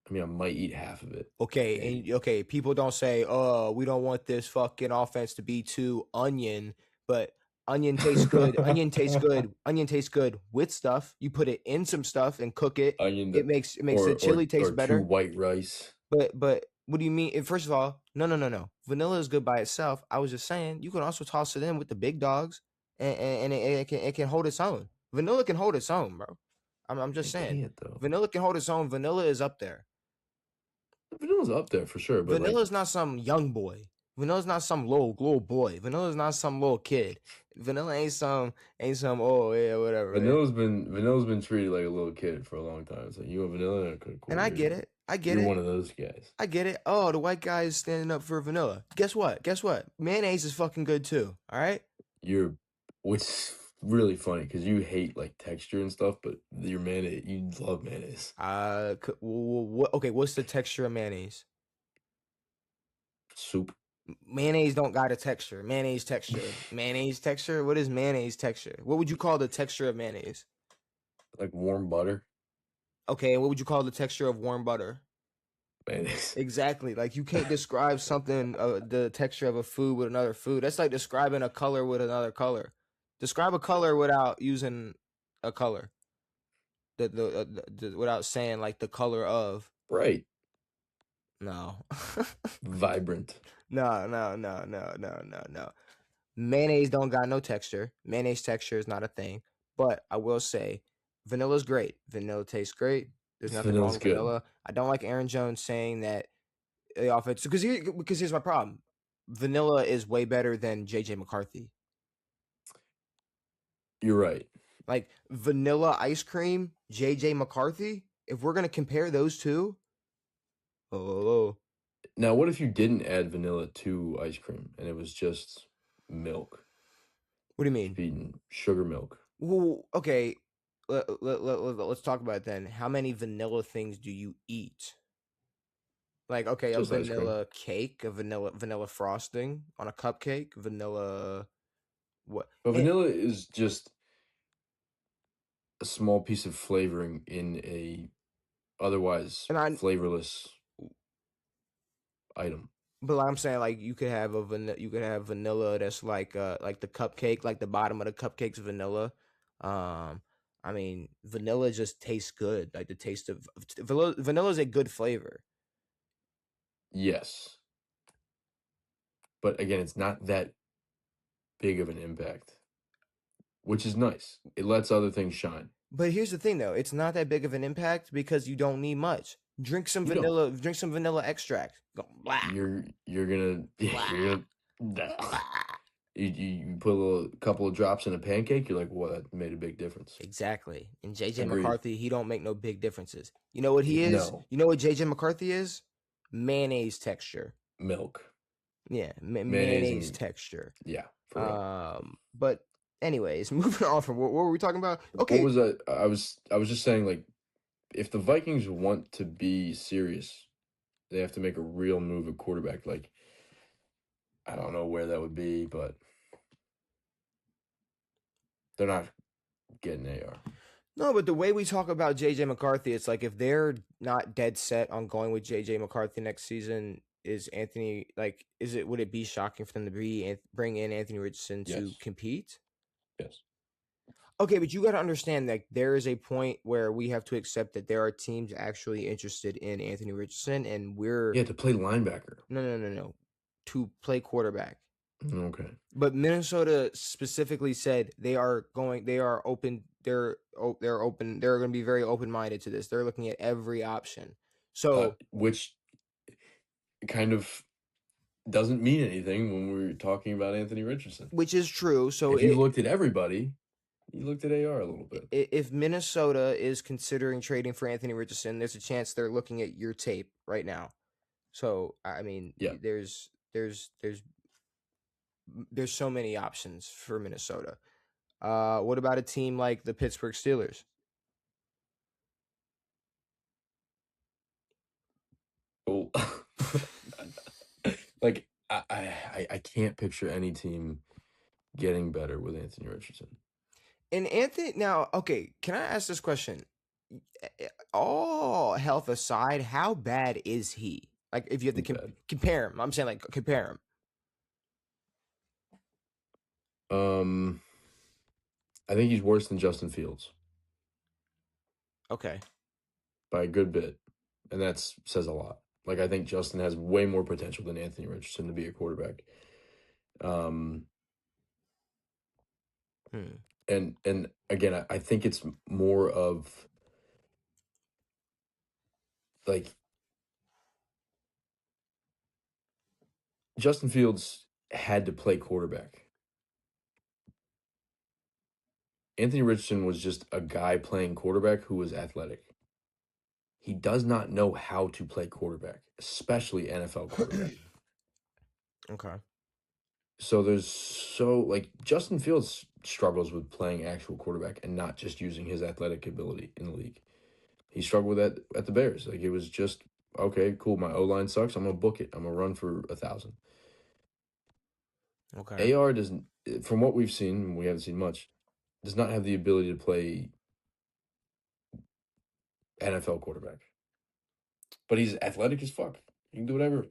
I mean, I might eat half of it, Okay, maybe. and okay, people don't say, "Oh, we don't want this fucking offense to be too onion," but onion tastes good. Onion tastes good. Onion tastes good with stuff. You put it in some stuff and cook it. Onion It makes the or chili taste two better. white rice. But what do you mean? First of all, no. Vanilla is good by itself. I was just saying you can also toss it in with the big dogs, and it can hold its own. Vanilla can hold its own, bro. I'm just It saying, can't though. vanilla can hold its own. Vanilla is up there. Vanilla's up there for sure, but like Vanilla's not some young boy. Vanilla's not some little boy. Vanilla's not some little kid. Vanilla ain't some oh yeah whatever. Vanilla's been treated like a little kid for a long time. It's like you want vanilla? Okay, And cool. I get it. I get You're it. one of those guys. I get it. Oh, the white guy is standing up for vanilla. Guess what? Guess what? Mayonnaise is fucking good too. All right. You're which is really funny because you hate like texture and stuff, but your mayonnaise, you love mayonnaise. What? Okay. What's the texture of mayonnaise? Soup. Mayonnaise don't got a texture. Mayonnaise texture. Mayonnaise texture. What is mayonnaise texture? What would you call the texture of mayonnaise? Like warm butter. Okay. And what would you call the texture of warm butter? Mayonnaise. Exactly. Like you can't describe something, the texture of a food with another food. That's like describing a color with another color. Describe a color without using a color. Without saying like the color of. Right. No. Vibrant. No. Mayonnaise don't got no texture. Mayonnaise texture is not a thing. But I will say, vanilla's great. Vanilla tastes great. There's nothing wrong Vanilla's with good. vanilla. I don't like Aaron Jones saying that the offense because here's my problem. Vanilla is way better than JJ McCarthy. You're right. Like vanilla ice cream, JJ McCarthy. If we're gonna compare those two, oh, Now, what if you didn't add vanilla to ice cream and it was just milk, what do you just mean? beaten sugar milk? Well, okay. Let's talk about it then. How many vanilla things do you eat? Like, okay, a Just ice cream. vanilla cake, a vanilla frosting on a cupcake, vanilla what? But vanilla is just a small piece of flavoring in a otherwise And I flavorless item. But like I'm saying, like you could have vanilla that's like the cupcake, like the bottom of the cupcake's vanilla. I mean, vanilla just tastes good. Like the taste of vanilla is a good flavor. Yes. But again, it's not that big of an impact, which is nice. It lets other things shine. But here's the thing though, it's not that big of an impact because you don't need much. You don't. Drink some vanilla extract. Go blah You're gonna blah blah. blah. You put a couple of drops in a pancake, you're like, well, that made a big difference. Exactly. And JJ Agreed. McCarthy, he don't make no big differences. You know what he is? No. You know what JJ McCarthy is? Mayonnaise texture. Milk. Yeah, Mayonnaise mayonnaise and texture. yeah, for real. But anyways, moving on from what were we talking about? What Okay, was that? I was just saying, like, if the Vikings want to be serious, they have to make a real move at quarterback. Like, I don't know where that would be, but they're not getting AR. no, but the way we talk about JJ McCarthy, it's like if they're not dead set on going with JJ McCarthy next season, is Anthony like would it be shocking for them to bring in Anthony Richardson to Yes. compete? Yes. Okay, but you got to understand that there is a point where we have to accept that there are teams actually interested in Anthony Richardson, and we're Yeah, to play linebacker. no, to play quarterback. Okay. But Minnesota specifically said they are open. They're open. They're going to be very open minded to this. They're looking at every option. So, Which kind of doesn't mean anything when we're talking about Anthony Richardson. which is true. So If you looked at everybody, you looked at AR a little bit. if Minnesota is considering trading for Anthony Richardson, there's a chance they're looking at your tape right now. So I mean, Yeah. there's so many options for Minnesota. What about a team like the Pittsburgh Steelers? Oh, like I can't picture any team getting better with Anthony Richardson. And Anthony, now, okay, can I ask this question? All health aside, how bad is he? Like, if you have to He's bad. compare him, I'm saying like compare him. I think he's worse than Justin Fields Okay. by a good bit, and that says a lot. Like I think Justin has way more potential than Anthony Richardson to be a quarterback. Um, Hmm. and again, I think it's more of like Justin Fields had to play quarterback. Anthony Richardson was just a guy playing quarterback who was athletic. He does not know how to play quarterback, especially NFL quarterback. Okay. So there's so like Justin Fields struggles with playing actual quarterback and not just using his athletic ability in the league. He struggled with that at the Bears. Like it was just okay, cool. My O line sucks. I'm gonna book it. I'm gonna run for 1,000. Okay. AR doesn't, from what we've seen, we haven't seen much, does not have the ability to play NFL quarterback. But he's athletic as fuck. He can do whatever.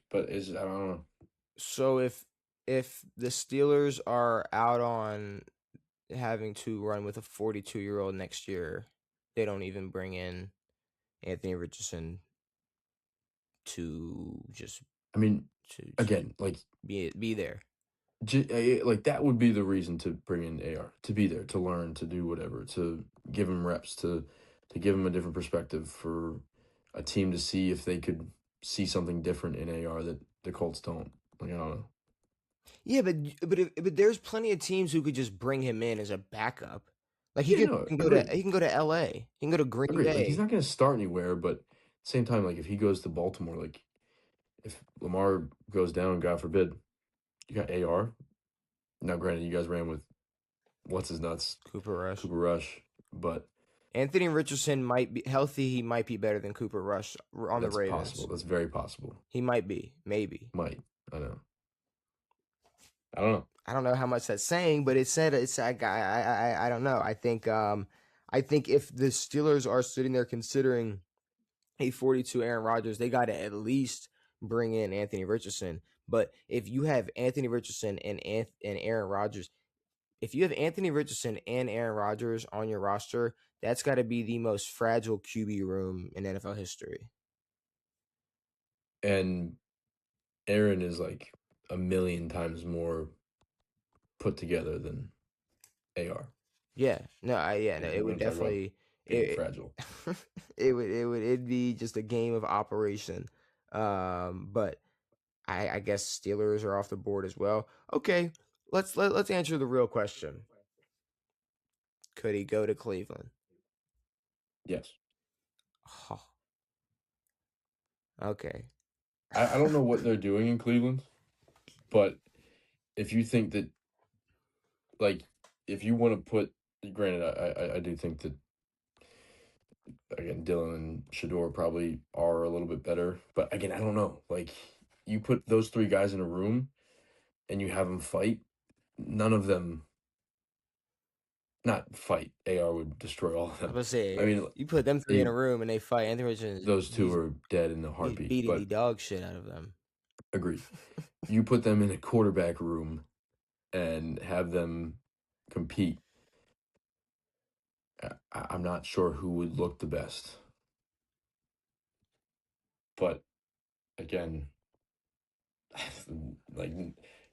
But is I don't know. So if the Steelers are out on having to run with a 42-year-old next year, they don't even bring in Anthony Richardson to just I mean, to again, like be there. like that would be the reason to bring in AR to be there to learn to do whatever to give him reps to give him a different perspective for a team to see if they could see something different in AR that the Colts don't. Like I don't know. Yeah, but there's plenty of teams who could just bring him in as a backup. Like Yeah, no, agreed, he can go to LA. He can go to Green agreed. Like he's Bay. not going to start anywhere, but at the same time, like if he goes to Baltimore, like if Lamar goes down, God forbid, you got AR. Now, granted, you guys ran with what's his nuts, Cooper Rush. Cooper Rush, but Anthony Richardson might be healthy. He might be better than Cooper Rush on the that's possible. Ravens. That's very possible. He might be, maybe. Might. I know. I don't know. I don't know how much that's saying, but it said it's. I don't know. I think if the Steelers are sitting there considering a 42 Aaron Rodgers, they got to at least bring in Anthony Richardson. But if you have Anthony Richardson and Aaron Rodgers, if you have Anthony Richardson and Aaron Rodgers on your roster, that's got to be the most fragile QB room in NFL history. And Aaron is like a million times more put together than AR. Yeah, no, no, If it you would want to talk about definitely being it fragile. it'd be just a game of operation. But I guess Steelers are off the board as well. Okay, let's answer the real question. Could he go to Cleveland? Yes. Oh, okay. I don't know what they're doing in Cleveland, but if you think that, like, if you want to put, granted, I do think that, again, Dylan and Shador probably are a little bit better, but again, I don't know. Like, you put those three guys in a room and you have them fight, none of them, not fight, AR would destroy all of I them. was I say mean, you put them three in they a room and they fight. Anthony Richardson, those two are dead in a he's heartbeat, beating the but dog shit out of them. agreed. You put them in a quarterback room and have them compete. I'm not sure who would look the best, but again, like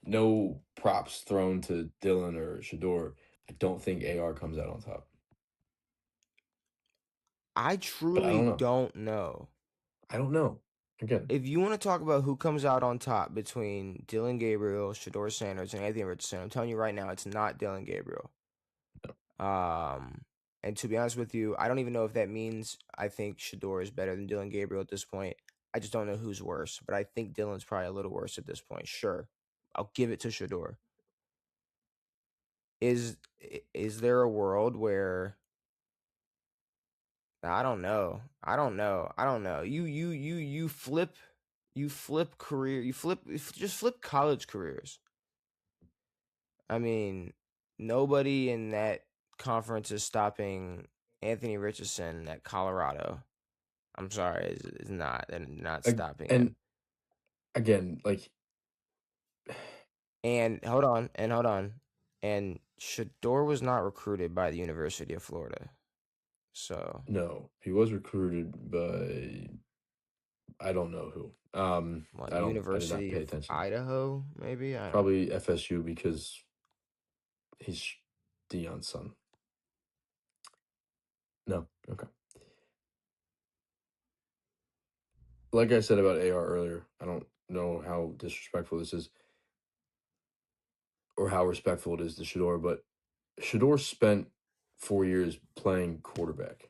no props thrown to Dylan or Shador. I don't think AR comes out on top, I but I don't truly know. don't know. I don't know. Again, If you want to talk about who comes out on top between Dylan Gabriel, Shador Sanders, and Anthony Richardson, I'm telling you right now, it's not Dylan Gabriel. Um, and to be honest with you, I don't even know if that means I think Shador is better than Dylan Gabriel at this point. I just don't know who's worse, but I think Dylan's probably a little worse at this point. Sure, I'll give it to Shador. Is is there a world where I don't know. I don't know. I don't know. You flip career. Just flip college careers. I mean, nobody in that conference is stopping Anthony Richardson at Colorado. I'm sorry, is not. They're not stopping And him. again, like, And hold on. And Shador was not recruited by the University of Florida. So no, he was recruited by I don't know who. what, I did not University pay of attention. Idaho, maybe? I don't Probably FSU because he's Dion's son. No, okay. Like I said about AR earlier, I don't know how disrespectful this is or how respectful it is to Shador, but Shador spent 4 years playing quarterback,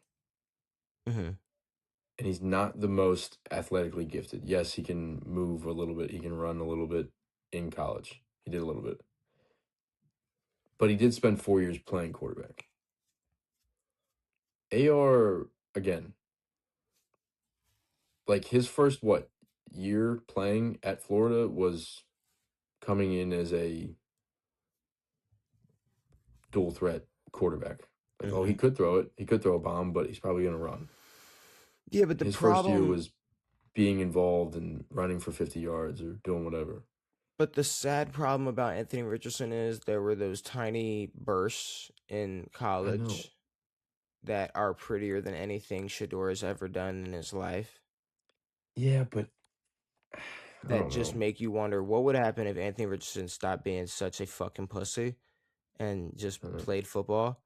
mm-hmm. and he's not the most athletically gifted. Yes, he can move a little bit, he can run a little bit in college. He did a little bit. But he did spend 4 years playing quarterback. AR, again, like his first, year playing at Florida was coming in as a dual threat quarterback. Like, oh, Mm-hmm. he could throw it. He could throw a bomb, but he's probably going to run. Yeah, but the His first year problem, was being involved and running for 50 yards or doing whatever. but the sad problem about Anthony Richardson is there were those tiny bursts in I know. college that are prettier than anything Shador has ever done in his life. Yeah, but I That don't just know. make you wonder what would happen if Anthony Richardson stopped being such a fucking pussy and just I don't know. played football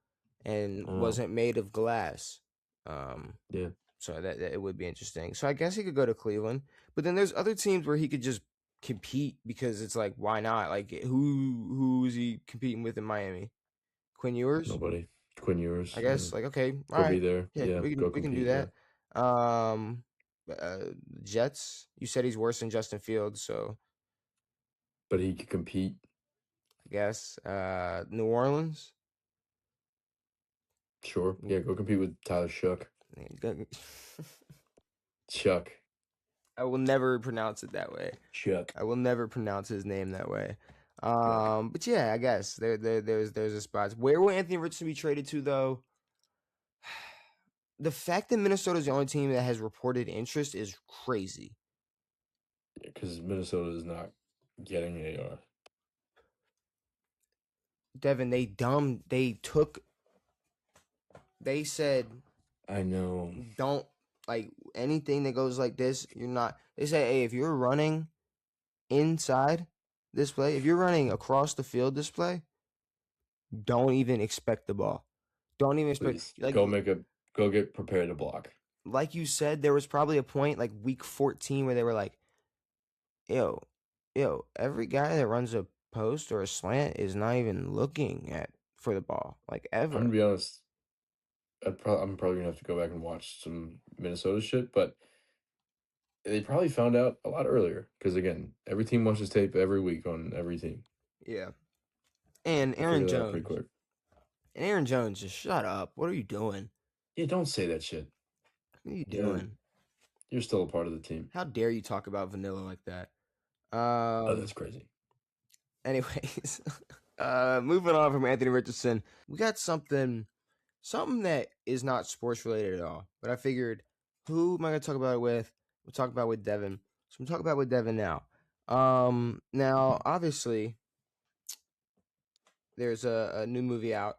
and I don't know. wasn't made of glass. Um, Yeah. so that it would be interesting. So I guess he could go to Cleveland, but then there's other teams where he could just compete because it's like, why not? Like, who is he competing with in Miami? Quinn Ewers, Nobody. Quinn Ewers. I Yeah. guess. Like, okay, all Go be right, there. yeah, Yeah. we Go can do compete. Yeah. that. Um, Jets. You said he's worse than Justin Fields, so But he could compete. I guess. New Orleans. Sure. Yeah. Go compete with Tyler Shuck. Chuck. I will never pronounce it that way. Chuck. I will never pronounce his name that way. Chuck. But yeah, I guess there's a spot. Where will Anthony Richardson be traded to though? The fact that Minnesota is the only team that has reported interest is crazy. Because Minnesota is not getting AR. Devin, they said I know. don't like anything that goes like this. You're not. They say, hey, if you're running inside this play, if you're running across the field this play, don't even expect the ball. Don't even expect Please go get prepared to block. like you said, there was probably a point like week 14 where they were like, yo, every guy that runs a post or a slant is not even looking at for the ball, like I'm gonna ever. be honest. I'm probably gonna have to go back and watch some Minnesota shit, but they probably found out a lot earlier. Because again, every team watches tape every week on every team. Yeah. And They Aaron figure that out pretty Jones. quick. And Aaron Jones, just shut up. What are you doing? Yeah, don't say that shit. What are you You're doing? you're still a part of the team. How dare you talk about vanilla like that? Oh, that's crazy. Anyways, moving on from Anthony Richardson, we got something that is not sports related at all. But I figured, who am I going to talk about it with? We'll talk about it with Devin. So I'm talking about with Devin now. Now obviously, there's a new movie out,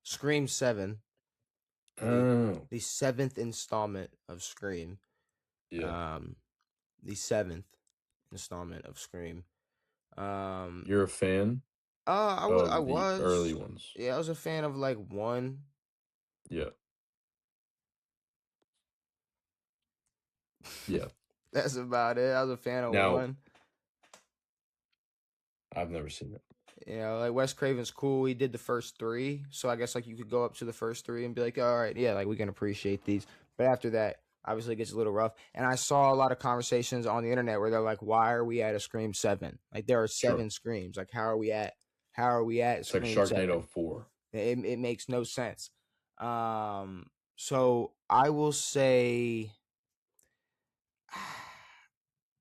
Scream 7, the Oh, seventh installment of Scream. yeah. Um, the seventh installment of Scream. Um, You're a fan I of the early was, ones. yeah, I was a fan of like one. Yeah. Yeah. That's about it. I was a fan of Now, one. I've never seen it. You know, like Wes Craven's cool. He did the first three, so I guess like you could go up to the first three and be like, all right, yeah, like we can appreciate these. But after that, obviously it gets a little rough. And I saw a lot of conversations on the internet where they're like, why are we at a Scream 7? Like there are Sure. 7 Screams. Like how are we at It's like Scream 7? Sharknado 4. It makes no sense. So I will say,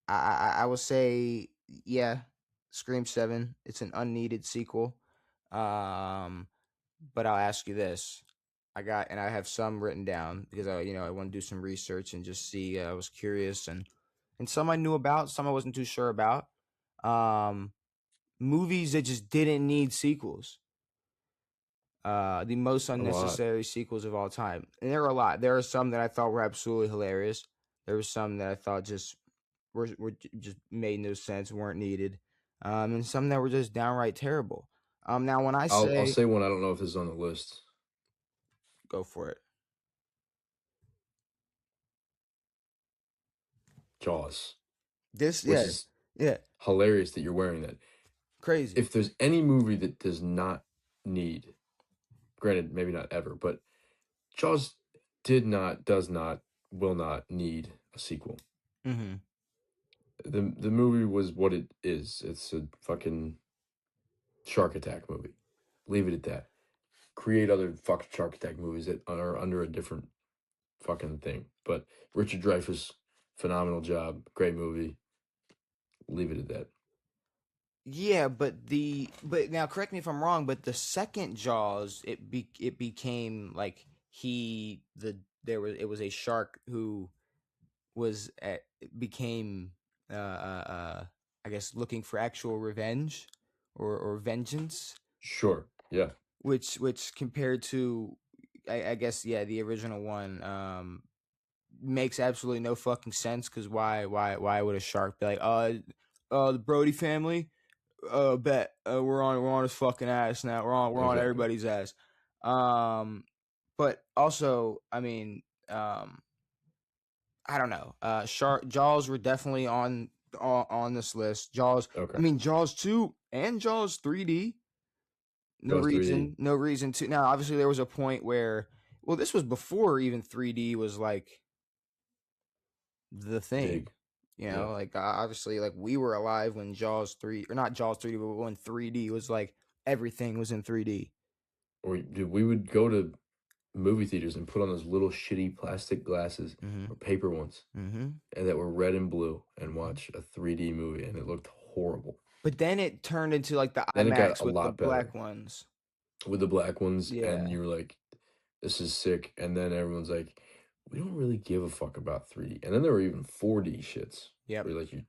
I will say, yeah, Scream 7. It's an unneeded sequel. Um, but I'll ask you this. I have some written down because I want to do some research and just see. I was curious and some I knew about, some I wasn't too sure about. Um, Movies that just didn't need sequels. The most A lot. unnecessary sequels of all time. And there are a lot. There are some that I thought were absolutely hilarious. There were some that I thought just just made no sense, weren't needed. And some that were just downright terrible. Now when I I'll say say one. I don't know if this is on the list. go for it. Jaws, This which yeah, is yeah, hilarious that you're wearing that. crazy. If there's any movie that does not need, granted, maybe not ever, but Jaws does not, will not need a sequel. Mm-hmm. The movie was what it is. It's a fucking shark attack movie. Leave it at that. Create other fucking shark attack movies that are under a different fucking thing. But Richard Dreyfuss, phenomenal job, great movie. Leave it at that. Yeah, but now correct me if I'm wrong, but the second Jaws it became like it was a shark who was at became I guess looking for actual revenge or vengeance, Sure. Yeah. which compared to I guess yeah the original one makes absolutely no fucking sense because why would a shark be like the Brody family bet we're on his fucking ass now. We're on Exactly. everybody's ass. But also, I mean, I don't know. Shark Jaws were definitely on this list. Jaws. I Okay. mean, Jaws 2 and Jaws 3D. No Jaws 3D. reason. No reason to. Now, obviously, there was a point where, well, this was before even 3D was like the thing. Big. Yeah. Like obviously, like we were alive when Jaws 3 or not Jaws 3D, but when 3D was like everything was in 3D. Or dude, we would go to movie theaters and put on those little shitty plastic glasses Mm-hmm. or paper ones Mm-hmm. and that were red and blue and watch a 3D movie and it looked horrible. But then it turned into like the Then it got IMAX a with the lot black better ones. with the black ones and Yeah. you were like, this is sick. And then everyone's like, we don't really give a fuck about 3D. And then there were even 4D shits Yep. where like your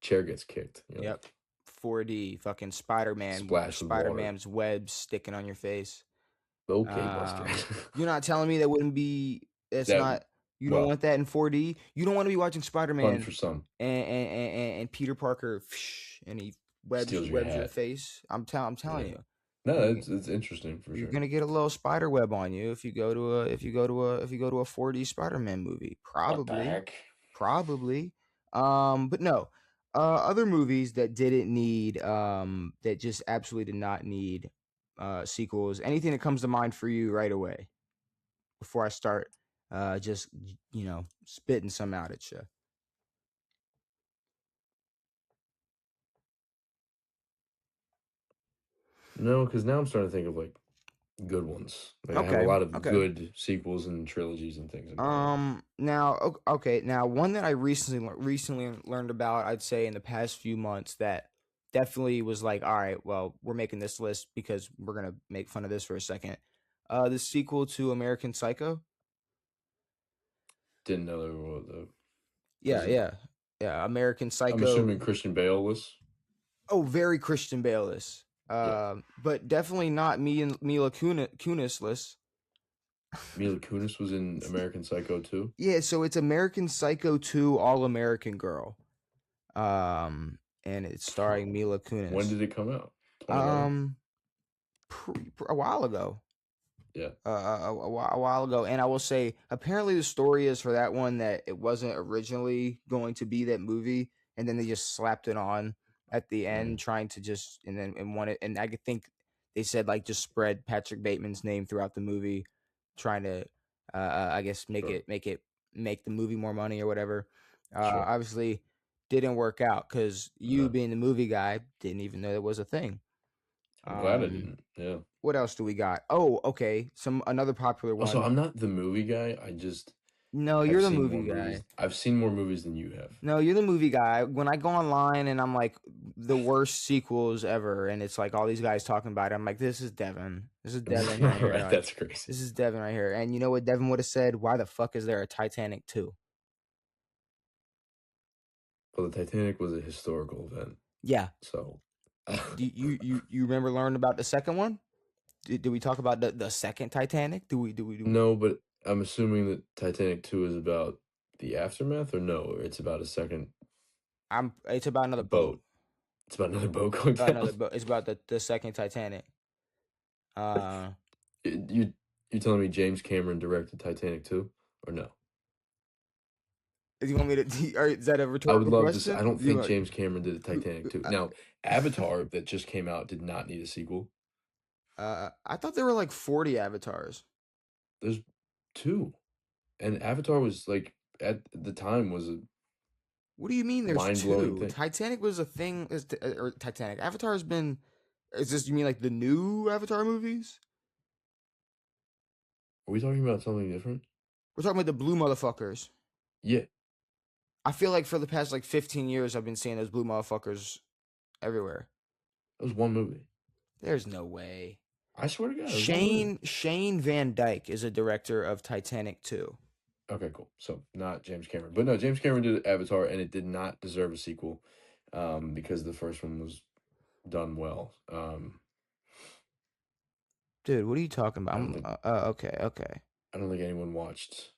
chair gets kicked. You're Yep. like 4D fucking Spider-Man, splashed with water. Spider-Man's web sticking on your face. Okay, Buster. You're not telling me that wouldn't be it's That not you don't well, want that in 4D. You don't want to be watching fun Spider-Man for some. and Peter Parker and he Steals your webs your hat. face. I'm telling Yeah. you. No, You're, it's interesting for you're sure. gonna get a little spider web on you if you go to a 4D Spider-Man movie. What the Probably. heck? Probably. But no. Other movies that didn't need that just absolutely did not need sequels. Anything that comes to mind for you right away before I start just spitting some out at you. No, because now I'm starting to think of like good ones. Like I have a Okay. lot of Okay. good sequels and trilogies and things in my head. Now okay, now one that I recently learned about, I'd say in the past few months that definitely was like, all right, well, we're making this list because we're going to make fun of this for a second. The sequel to American Psycho. Didn't know there was Yeah, was it? yeah. Yeah, American I'm Psycho. assuming Christian Bale was. Oh, very Christian Bale-less. Yeah, But definitely not me and Mila Kunis-less. Mila Kunis was in American Psycho too. Yeah, so it's American Psycho 2 All American Girl. And it's starring Mila When Kunis. did it come out? 2011. Um, a while ago. Yeah, A while ago, and I will say, apparently the story is for that one that it wasn't originally going to be that movie, and then they just slapped it on at the mm, end, trying to just and want it. And I could think they said like just spread Patrick Bateman's name throughout the movie, trying to, I guess sure, make the movie more money or whatever. sure. Obviously, didn't work out because you No, being the movie guy didn't even know there was a thing. I'm glad I Um, didn't. Yeah. what else do we got? Oh, okay. Another popular Also, one. I'm not the movie guy. I just No, have you're the seen more movie movies. guy. I've seen more movies than you have. No, you're the movie guy. When I go online and I'm like the worst sequels ever, and it's like all these guys talking about it, I'm like, this is Devin. This is Devin right here. Right, Like, that's crazy. this is Devin right here. And you know what Devin would have said? Why the fuck is there a Titanic 2? Well, the Titanic was a historical event, Yeah. so You remember learning about the second one? Did we talk about the second Titanic? Do we? no, but I'm assuming that Titanic 2 is about the aftermath, or no, it's about a second It's about another boat. boat. It's about another boat going About down. another boat. It's about the second Titanic. Uh, You telling me James Cameron directed Titanic 2, or no? do you want me to? Is that a I would rhetorical love to. I question? don't You think like? James Cameron did the Titanic 2. Now, Avatar that just came out did not need a sequel. I thought there were like 40 avatars. There's 2, and Avatar was like at the time was a What do you mean there's mind blowing two? thing. Titanic was a thing, or Titanic. Avatar has been. Is this, you mean like the new Avatar movies? Are we talking about something different? We're talking about the blue motherfuckers. Yeah, I feel like for the past like 15 years, I've been seeing those blue motherfuckers everywhere. that was one movie. There's no way. I swear to God, it was one movie. Shane Van Dyke is a director of Titanic 2. Okay, cool. So not James Cameron, but no, James Cameron did Avatar, and it did not deserve a sequel, because the first one was done well. Dude, what are you talking about? I don't think Okay. I don't think anyone watched.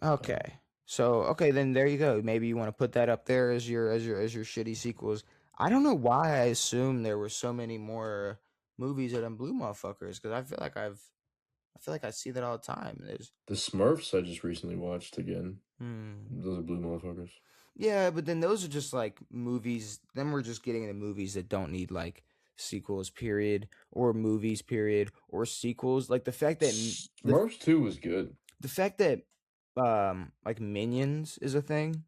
Okay. So okay, then there you go. Maybe you want to put that up there as your shitty sequels. I don't know why I assumed there were so many more movies of them blue motherfuckers, because I feel like I see that all the time. There's The Smurfs I just recently watched again. hmm. Those are blue motherfuckers. Yeah, but then those are just like movies. Then we're just getting into movies that don't need like sequels, period, or movies, period, or sequels. Like Smurfs 2 was good, the fact that like Minions is a thing.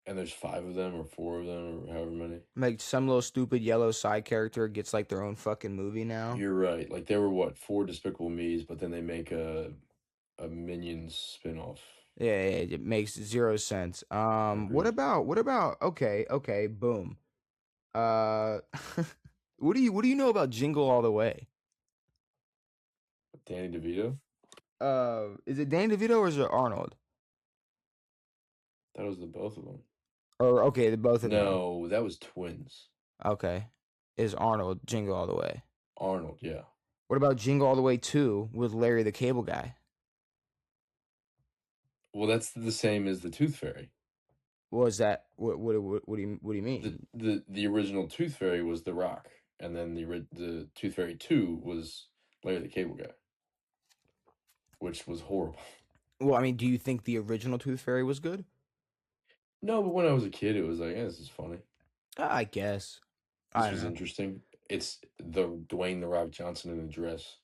and there's 5 of them or 4 of them or however many. Like some little stupid yellow side character gets like their own fucking movie now. You're right. Like there were what 4 Despicable Me's, but then they make a Minions spinoff. Yeah, it makes zero sense. What Agreed. about okay, boom. Uh what do you know about Jingle All the Way? Danny DeVito. Is it Danny DeVito or is it Arnold? That was the both of them. Or okay, the both of them. No, that was twins. Okay. Is Arnold Jingle All the Way? Arnold, yeah. What about Jingle All the Way 2 with Larry the Cable Guy? Well, that's the same as the Tooth Fairy. What was that? What do you mean? The original Tooth Fairy was The Rock, and then the Tooth Fairy 2 was Larry the Cable Guy, which was horrible. Well, I mean, do you think the original Tooth Fairy was good? No, but when I was a kid, it was like, this is funny. I guess. This I don't was know. interesting. It's the Dwayne the Rock Johnson in a dress.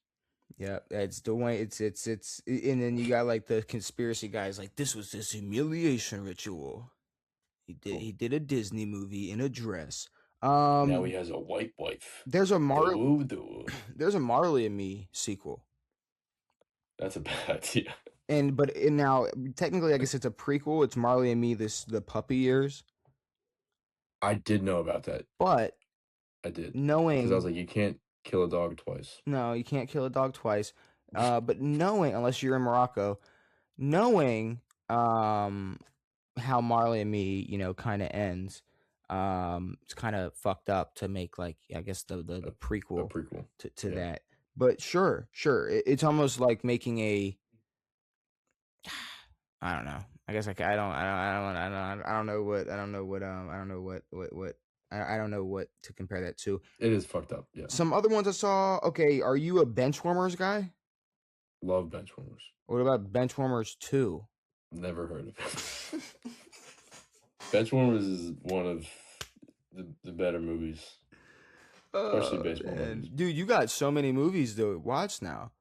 Yeah, it's the way it's and then you got like the conspiracy guys like this was this humiliation ritual. Cool. He did a Disney movie in a dress. Now he has a white wife. There's a Doo. there's a Marley and Me sequel. That's a bad idea. But now technically I guess it's a prequel. It's Marley and Me the puppy years. I did know about that. But I did. knowing Because I was like, you can't kill a dog twice. No, you can't kill a dog twice. But knowing, unless you're in Morocco, knowing how Marley and Me, kind of ends, it's kind of fucked up to make like I guess the prequel, A prequel to that. But sure, it's almost like making a. I don't know. I guess I don't know what to compare that to. It is fucked up. Yeah. Some other ones I saw. Okay, are you a Benchwarmers guy? Love Benchwarmers. What about Benchwarmers 2? Never heard of it. Benchwarmers is one of the better movies. Especially baseball movies. Dude, you got so many movies to watch now.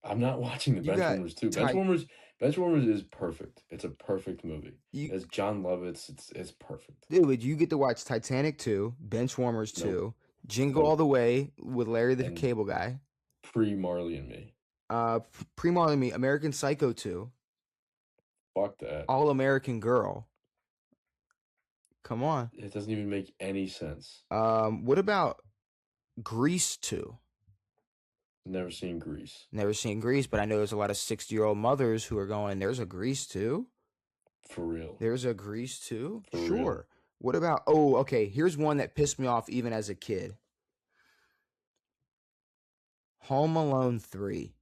I'm not watching the Benchwarmers 2. Benchwarmers is perfect. It's a perfect movie. It's John Lovitz. It's perfect. Dude, you get to watch Titanic 2, Benchwarmers 2, Jingle All Nope. the Way with Larry the And Cable Guy. pre-Marley and Me. Pre-Marley Me, American Psycho 2, Fuck that. All American Girl. Come on. It doesn't even make any sense. What about Grease 2? Never seen Grease. Never seen Grease, but I know there's a lot of 60-year-old mothers who are going, there's a Grease 2? For real. There's a Grease 2? For Sure. real. What about, oh, okay, here's one that pissed me off even as a kid. Home Alone 3.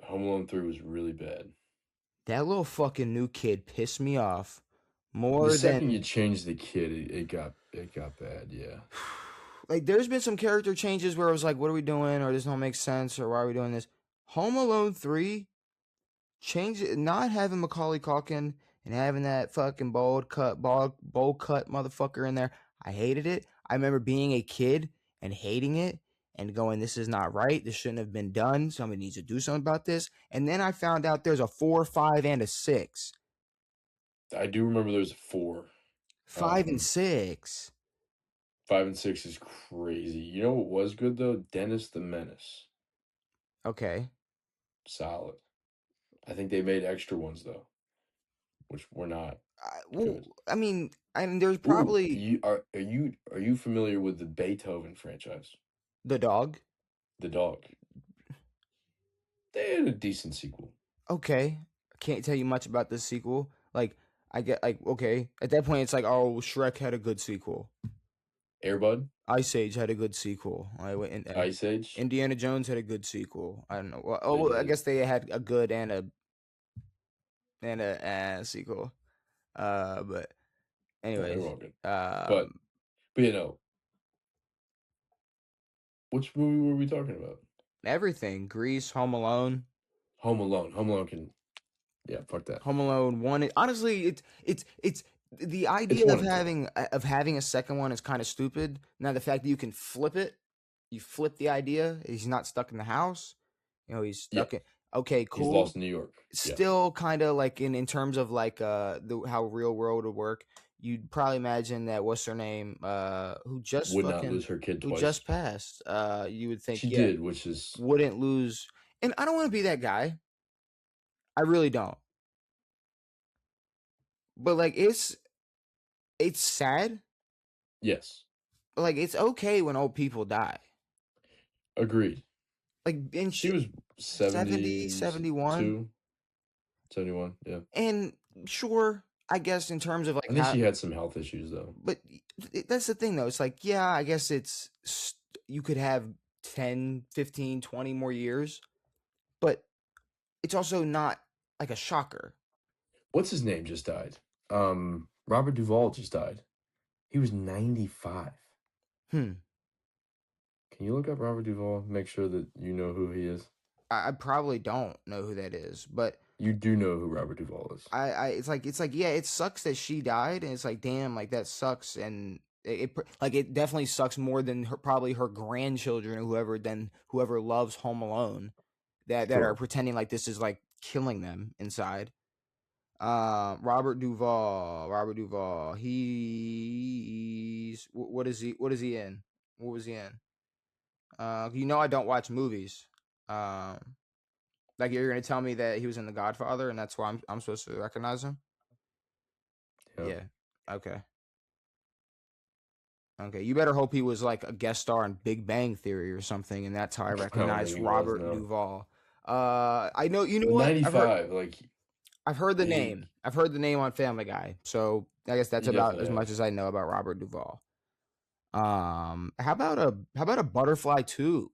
Home Alone 3 was really bad. That little fucking new kid pissed me off The more second you than changed the kid, it got bad, yeah. like there's been some character changes where I was like, what are we doing? Or this don't make sense, or why are we doing this? Home Alone 3, change it, not having Macaulay Culkin and having that fucking bowl cut motherfucker in there. I hated it. I remember being a kid and hating it and going, this is not right. This shouldn't have been done. Somebody needs to do something about this. And then I found out there's a 4, 5, and a 6. I do remember there's a 4. 5 and 6. 5 and 6 is crazy. You know what was good though? Dennis the Menace. Okay. Solid. I think they made extra ones though, which were not good. I mean, there's Ooh, probably are you familiar with the Beethoven franchise? the dog. The dog. They had a decent sequel. Okay, I can't tell you much about this sequel. Like, I get like okay. At that point, it's like, oh, Shrek had a good sequel. Airbud? Ice Age had a good sequel. Ice Age? Indiana Jones had a good sequel. I don't know. Well, They I did. guess they had a good and a sequel. But Yeah, they're anyways, all good. But you know, which movie were we talking about? everything. Grease, Home Alone. Home Alone. Home Alone can, yeah, fuck that. Home Alone 1. Honestly, it's the idea It's 1 of and 2. having a second one is kind of stupid. Now the fact that you can flip it, you flip the idea. He's not stuck in the house. You know, he's Yeah, stuck in. Okay, he's cool. lost in New York. Yeah, Still kind of like in terms of like how real world would work. You'd probably imagine that what's her name who just would not lose her kid who twice. just passed. You would think She did, which is wouldn't lose. And I don't want to be that guy. I really don't. But like it's sad. yes, Like it's okay when old people die. agreed. Like and She was 70, 71. 71, yeah. And sure, I guess in terms of like I think she had some health issues though. but that's the thing though. It's like, yeah, I guess you could have 10, 15, 20 more years, but it's also not like a shocker. What's his name just died? Robert Duvall just died. He was 95. Hmm. Can you look up Robert Duvall? Make sure that you know who he is. I probably don't know who that is, but You do know who Robert Duvall is. it's like yeah, it sucks that she died, and it's like damn, like that sucks, and it definitely sucks more than probably her grandchildren or whoever loves Home Alone that are Sure. pretending like this is like killing them inside. Robert Duvall. He's what is he? What is he in? What was he in? I don't watch movies. Like you're gonna tell me that he was in The Godfather, and that's why I'm supposed to recognize him. Yeah. Yeah. Okay. Okay. You better hope he was like a guest star in Big Bang Theory or something, and that's how I I don't recognize think he was, Robert no. Duvall. I know. You know But what? 95, like I've heard the he- name. I've heard the name on Family Guy. So I guess that's He about definitely as much has. as I know about Robert Duvall. How about a Butterfly 2?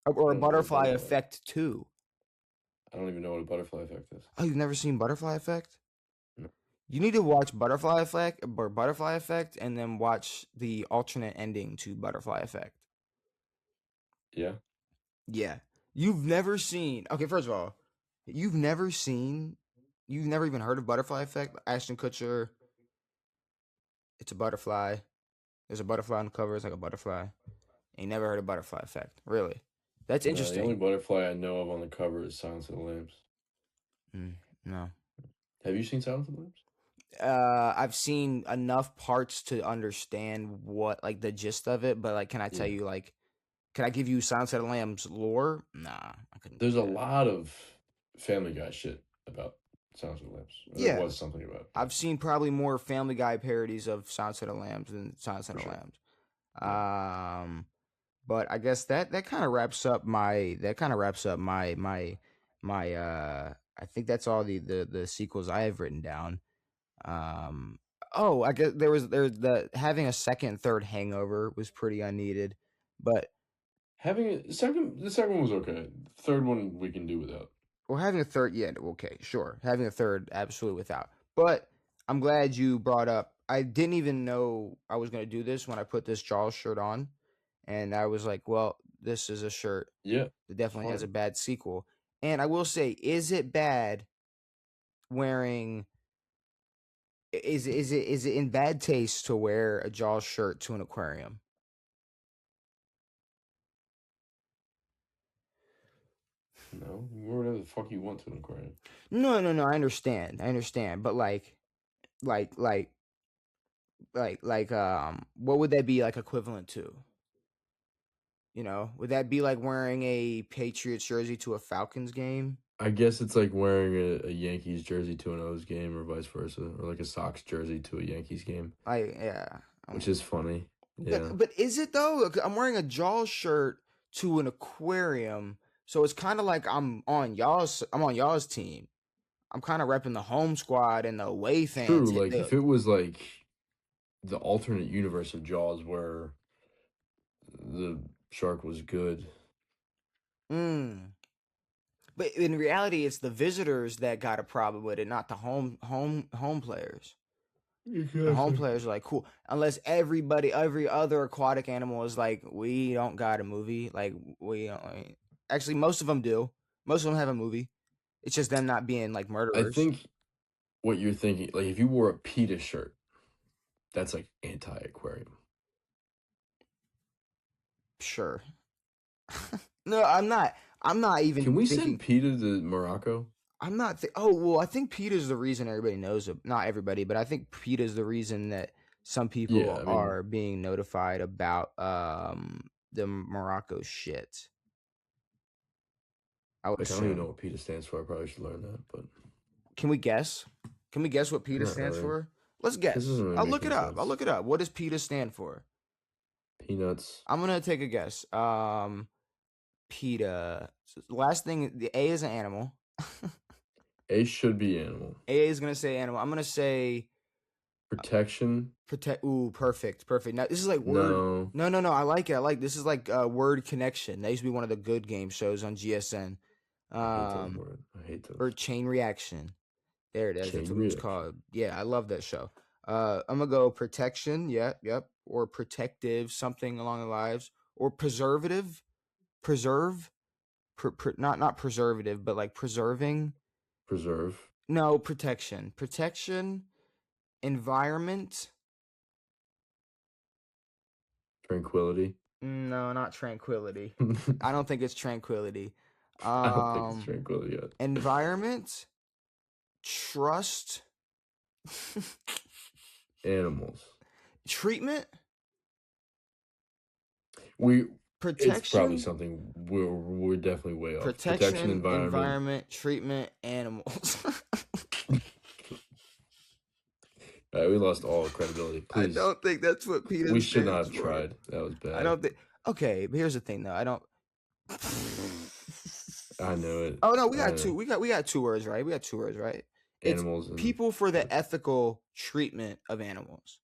Or a I don't know what Butterfly Butterfly. Effect 2? I don't even know what a butterfly effect is. Oh, you've never seen Butterfly Effect? No. You need to watch Butterfly Effect and then watch the alternate ending to Butterfly Effect. Yeah. Yeah. You've never seen. Okay, first of all, you've never even heard of Butterfly Effect? Ashton Kutcher. It's a butterfly. There's a butterfly on the cover. It's like a butterfly. Ain't never heard of Butterfly Effect. Really? That's No, the interesting. only butterfly I know of on the cover is Silence of the Lambs. No. Have you seen Silence of the Lambs? I've seen enough parts to understand what like the gist of it, but like, can I tell Yeah. you like, can I give you Silence of the Lambs lore? Nah, I couldn't There's do a that. lot of Family Guy shit about Silence of the Lambs. There Yeah, was something about, yeah, I've seen probably more Family Guy parodies of Silence of the Lambs than Silence of for the sure. Lambs. Yeah. But I guess that kind of wraps up my I think that's all the sequels I have written down. Um, oh, I guess there's the having a second and third Hangover was pretty unneeded, but The second one was okay. The third one we can do without. well, having a third, yeah, okay, sure, having a third, absolutely without. But I'm glad you brought up. I didn't even know I was gonna do this when I put this Jaws shirt on, and I was like, well, this is a shirt Yeah, that definitely has a fine. bad sequel. And I will say, is it bad wearing? Is it in bad taste to wear a Jaws shirt to an aquarium? No, you wear whatever the fuck you want to an aquarium. No, no, no. I understand. But like, like, what would that be like equivalent to? Would that be like wearing a Patriots jersey to a Falcons game? I guess it's like wearing a Yankees jersey to an O's game or vice versa, or like a Sox jersey to a Yankees game, Yeah. which is funny. But Yeah. but is it though? I'm wearing a Jaws shirt to an aquarium, so it's kind of like I'm on y'all's team. I'm kind of repping the home squad and the away fans True, hit like the if it was like the alternate universe of Jaws where the shark was good. mm. But in reality, it's the visitors that got a problem with it, not the home players. The home Exactly. players are like, cool. Unless every other aquatic animal is like, we don't got a movie. Like, we don't. Actually, most of them do. Most of them have a movie. It's just them not being like I murderers. think what you're thinking, like if you wore a PETA shirt, that's like anti-aquarium. Sure. No, I'm not. I'm not even Can we thinking. send PETA to Morocco? I'm not. Oh well, I think PETA's the reason everybody knows it. Not everybody, but I think PETA's the reason that some Yeah, people I mean, are being notified about the Morocco shit. I would like I don't even know assume. what PETA stands for. I probably should learn that, but Can we guess? Can we guess what PETA not stands really. for? Let's This guess. doesn't really I'll make look it any up. I'll sense. look it up. What does PETA stand for? Peanuts. I'm gonna take a guess. PETA. Last thing, the A is an animal. A should be animal. A is gonna say animal. I'm gonna say Protection. protect. Ooh, perfect, perfect. Now this is like word. No. No, no, no. I like it. I like this is like word connection. That used to be one of the good game shows on GSN. I hate those Um, words. I hate or those. chain reaction. There it is. That's Chain what it was reaction. called. Yeah, I love that show. I'm gonna go protection. Yep, yep. Or protective, something along the lines. Or preservative, preserve. Not preservative, but like preserving. Preserve. No, protection, environment. Tranquility. No, not tranquility. I I don't think it's tranquility. don't think it's Um, tranquility yet. environment, trust, Animals. treatment, We it's probably protection, something we're definitely way off. Protection environment. environment, treatment, animals. All right, we lost all credibility. I Please. don't think that's what We PETA should not stands have for. tried. That was I bad. don't think. Okay, but here's the thing, though. I don't. I know it. Oh no, we I got know. two. We got two words, right? We got two words, right? It's Animals and people for yeah. the ethical treatment of animals.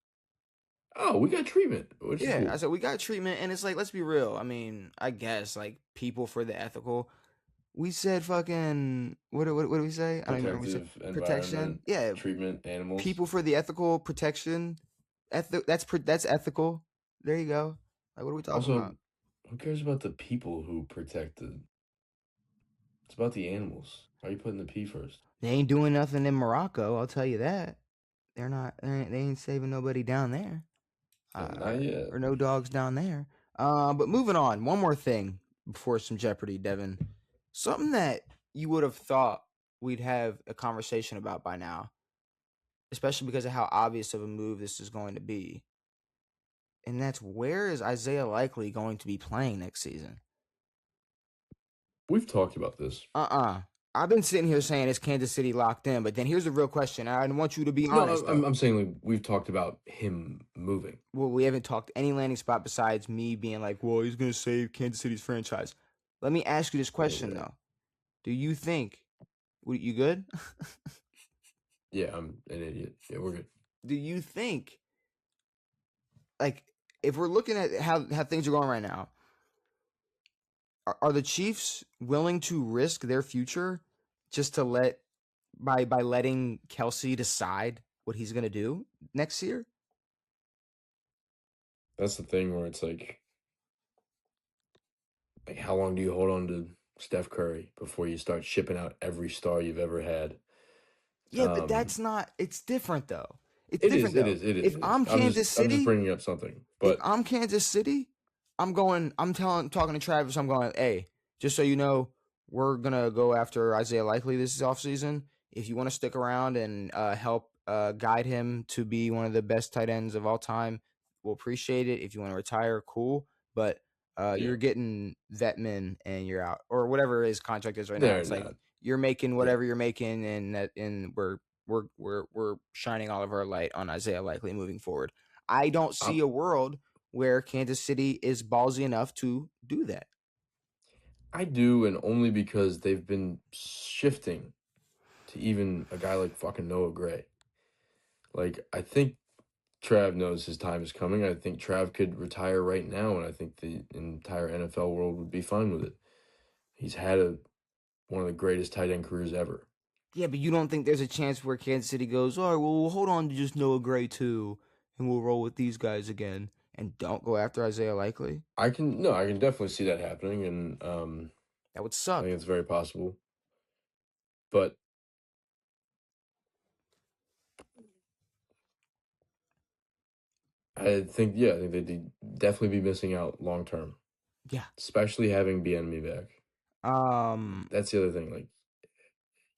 Oh, we got treatment, which is Yeah, I cool. said we got treatment, and it's like, let's be real. I mean, I guess like people for the ethical. We said fucking what do we say? I don't even remember. We said Protective environment, protection. Yeah, treatment, animals. people for the ethical protection. That's ethical. There you go. Like, what are we talking Also, about? who cares about the people who protect the it's about the animals. Why are you putting the P first? They ain't doing nothing in Morocco. I'll tell you that. They're not. They ain't saving nobody down there. Not yet. Or no dogs down there. But moving on. One more thing before some Jeopardy, Devin. Something that you would have thought we'd have a conversation about by now. especially because of how obvious of a move this is going to be. And that's, where is Isaiah Likely going to be playing next season? We've talked about this. I've been sitting here saying it's Kansas City locked in, but then here's the real question. I want you to be No, honest, though. I'm saying like we've talked about him moving. Well, we haven't talked any landing spot besides me being like, well, he's going to save Kansas City's franchise. Let me ask you this question, Yeah. though. Do you think, you good? Yeah, I'm an idiot. Yeah, we're good. Do you think, like, if we're looking at how things are going right now, are the Chiefs willing to risk their future just to by letting Kelsey decide what he's going to do next year? That's the thing where it's like how long do you hold on to Steph Curry before you start shipping out every star you've ever had? Yeah, but that's not. It's different though. It's It is, different it though. is, it is, If it is. I'm Kansas I'm just City, bringing up something, if but I'm Kansas City, talking to Travis, I'm going, hey, just so you know, we're gonna go after Isaiah Likely this offseason. If you want to stick around and help guide him to be one of the best tight ends of all time, we'll appreciate it. If you want to retire, cool. But yeah, you're getting Vetman and you're out, or whatever his contract is right now. they're It's like not. you're making Yeah, whatever you're making, and we're shining all of our light on Isaiah Likely moving forward. I don't I'm, see a world where Kansas City is ballsy enough to do that. I do, and only because they've been shifting to even a guy like fucking Noah Gray. Like, I think Trav knows his time is coming. I think Trav could retire right now, and I think the entire NFL world would be fine with it. He's had one of the greatest tight end careers ever. Yeah, but you don't think there's a chance where Kansas City goes, all right, well, we'll hold on to just Noah Gray too, and we'll roll with these guys again, and don't go after Isaiah Likely? I can definitely see that happening, and That would I think suck. it's very possible. But I think they'd definitely be missing out long term, Yeah. especially having Bieniemy back. Um. That's the other thing. Like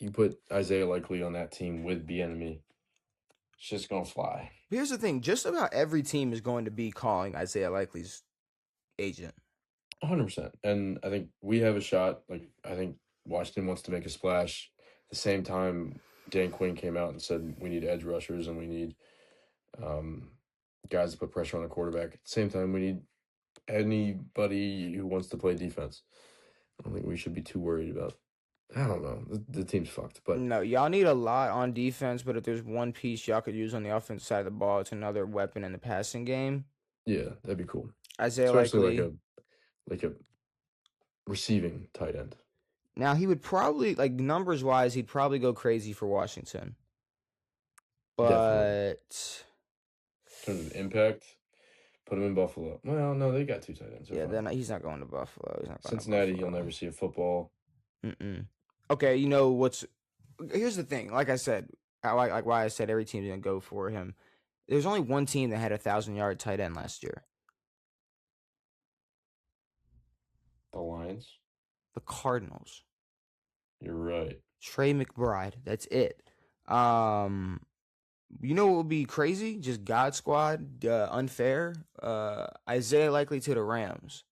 you put Isaiah Likely on that team with Bieniemy, it's just gonna fly. Here's the thing: just about every team is going to be calling Isaiah Likely's agent. 100%. And I think we have a shot. Like I think Washington wants to make a splash. At the same time, Dan Quinn came out and said we need edge rushers and we need um, guys to put pressure on the quarterback. At the same time, we need anybody who wants to play defense. I don't think we should be too worried about. I don't know. The team's fucked, but No, y'all need a lot on defense, but if there's one piece y'all could use on the offensive side of the ball, it's another weapon in the passing game. yeah, that'd be cool. Isaiah Especially Likely. like a receiving tight end. Now he would probably, like, numbers wise, he'd probably go crazy for Washington. Definitely. But In terms of impact, put him in Buffalo. Well, no, they got two tight ends. They're yeah, fine. he's not going to Buffalo. He's not going to Cincinnati, he'll Buffalo. never see a football. Mm-mm. Okay, you know what's? Here's the thing. Like I said, like why I said every team's gonna go for him. There's only one team that had 1,000-yard tight end last year. The Lions. The Cardinals. You're right. Trey McBride. That's it. Um, you know what would be crazy? Just God Squad, unfair. Isaiah Likely to the Rams.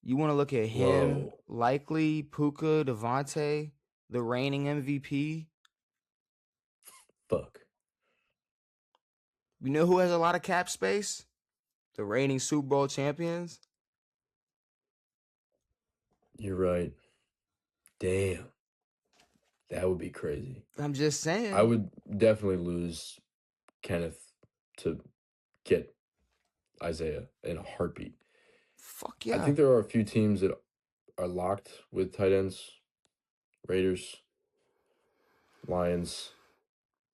You want to look at him, Whoa. Likely, Puka, Devontae, the reigning MVP. Fuck. You know who has a lot of cap space? The reigning Super Bowl champions. You're right. Damn. That would be crazy. I'm just I saying. would definitely lose Kenneth to get Isaiah in a heartbeat. Fuck I yeah. think there are a few teams that are locked with tight ends. Raiders, Lions,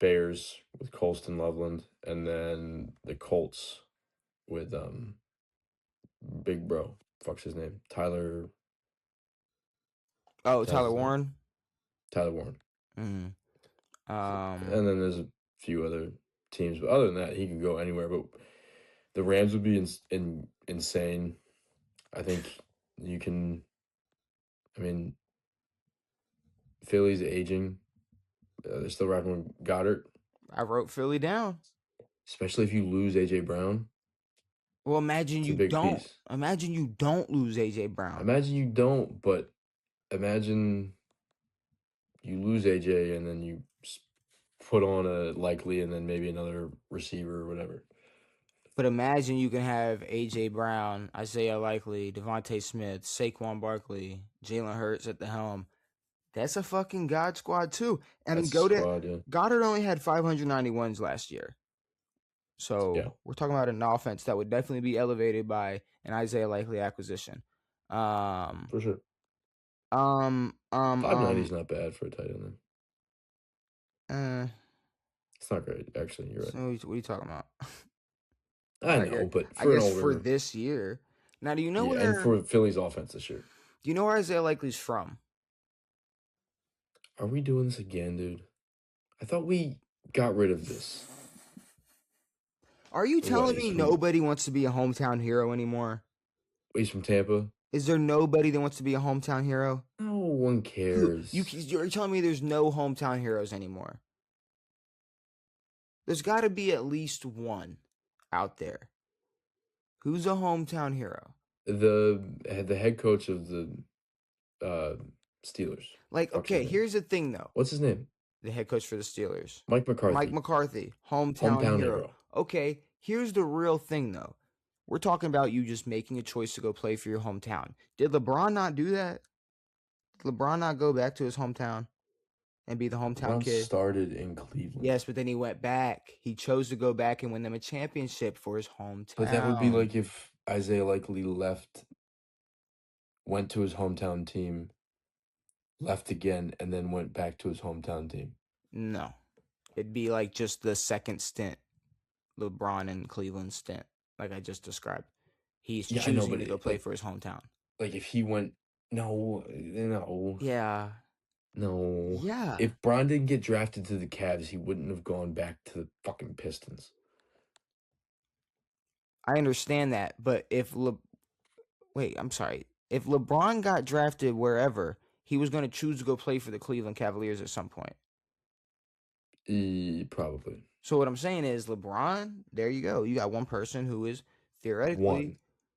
Bears with Colston Loveland, and then the Colts with Big Bro. Fuck's his name? Oh, How's Tyler his name? Warren. Tyler Warren. Mm. And then there's a few other teams, but other than that, he could go anywhere. But the Rams would be insane. I think you can. I mean, Philly's aging, They're still rocking with Goddard. I wrote Philly down. Especially if you lose AJ Brown. Well, imagine It's a you big don't. piece. Imagine you don't lose AJ Brown. Imagine you don't, but imagine you lose AJ and then you put on a Likely and then maybe another receiver or whatever. But imagine you can have AJ Brown, Isaiah Likely, Devontae Smith, Saquon Barkley, Jalen Hurts at the helm. That's a fucking God squad too. And That's a go to squad, yeah. Goddard only had 590 wins last year. So Yeah. we're talking about an offense that would definitely be elevated by an Isaiah Likely acquisition. For sure. 590 is not bad for a tight end. It's not great, actually. You're right. So what are you talking about? I know, but I for guess an for older, this year. Now, do you know where? and for Philly's offense this year. Do you know where Isaiah Likely's from? Are we doing this again, dude? I thought we got rid of this. Are you telling me nobody wants to be a hometown hero anymore? He's from Tampa. Is there nobody that wants to be a hometown hero? No one cares. You're telling me there's no hometown heroes anymore? There's got to be at least one out there. Who's a hometown hero? The head coach of the Steelers. Like, okay, here's the thing, though. What's his name? The head coach for the Steelers. Mike McCarthy. Mike McCarthy, hometown hero. Okay, here's the real thing, though. We're talking about you just making a choice to go play for your hometown. Did LeBron not do that? Did LeBron not go back to his hometown and be the hometown kid? Started in Cleveland. Yes, but then he went back. He chose to go back and win them a championship for his hometown. But that would be like if Isaiah Likely went to his hometown team, left again, and then went back to his hometown team. No. It'd be like just the second stint, LeBron and Cleveland stint, like I just described. He's choosing to go play for his hometown. Like if he went, no. Yeah. No. Yeah. If Bron didn't get drafted to the Cavs, he wouldn't have gone back to the fucking Pistons. I understand that, but if If LeBron got drafted wherever, he was going to choose to go play for the Cleveland Cavaliers at some point. Probably. So what I'm saying is LeBron, there you go. You got one person who is theoretically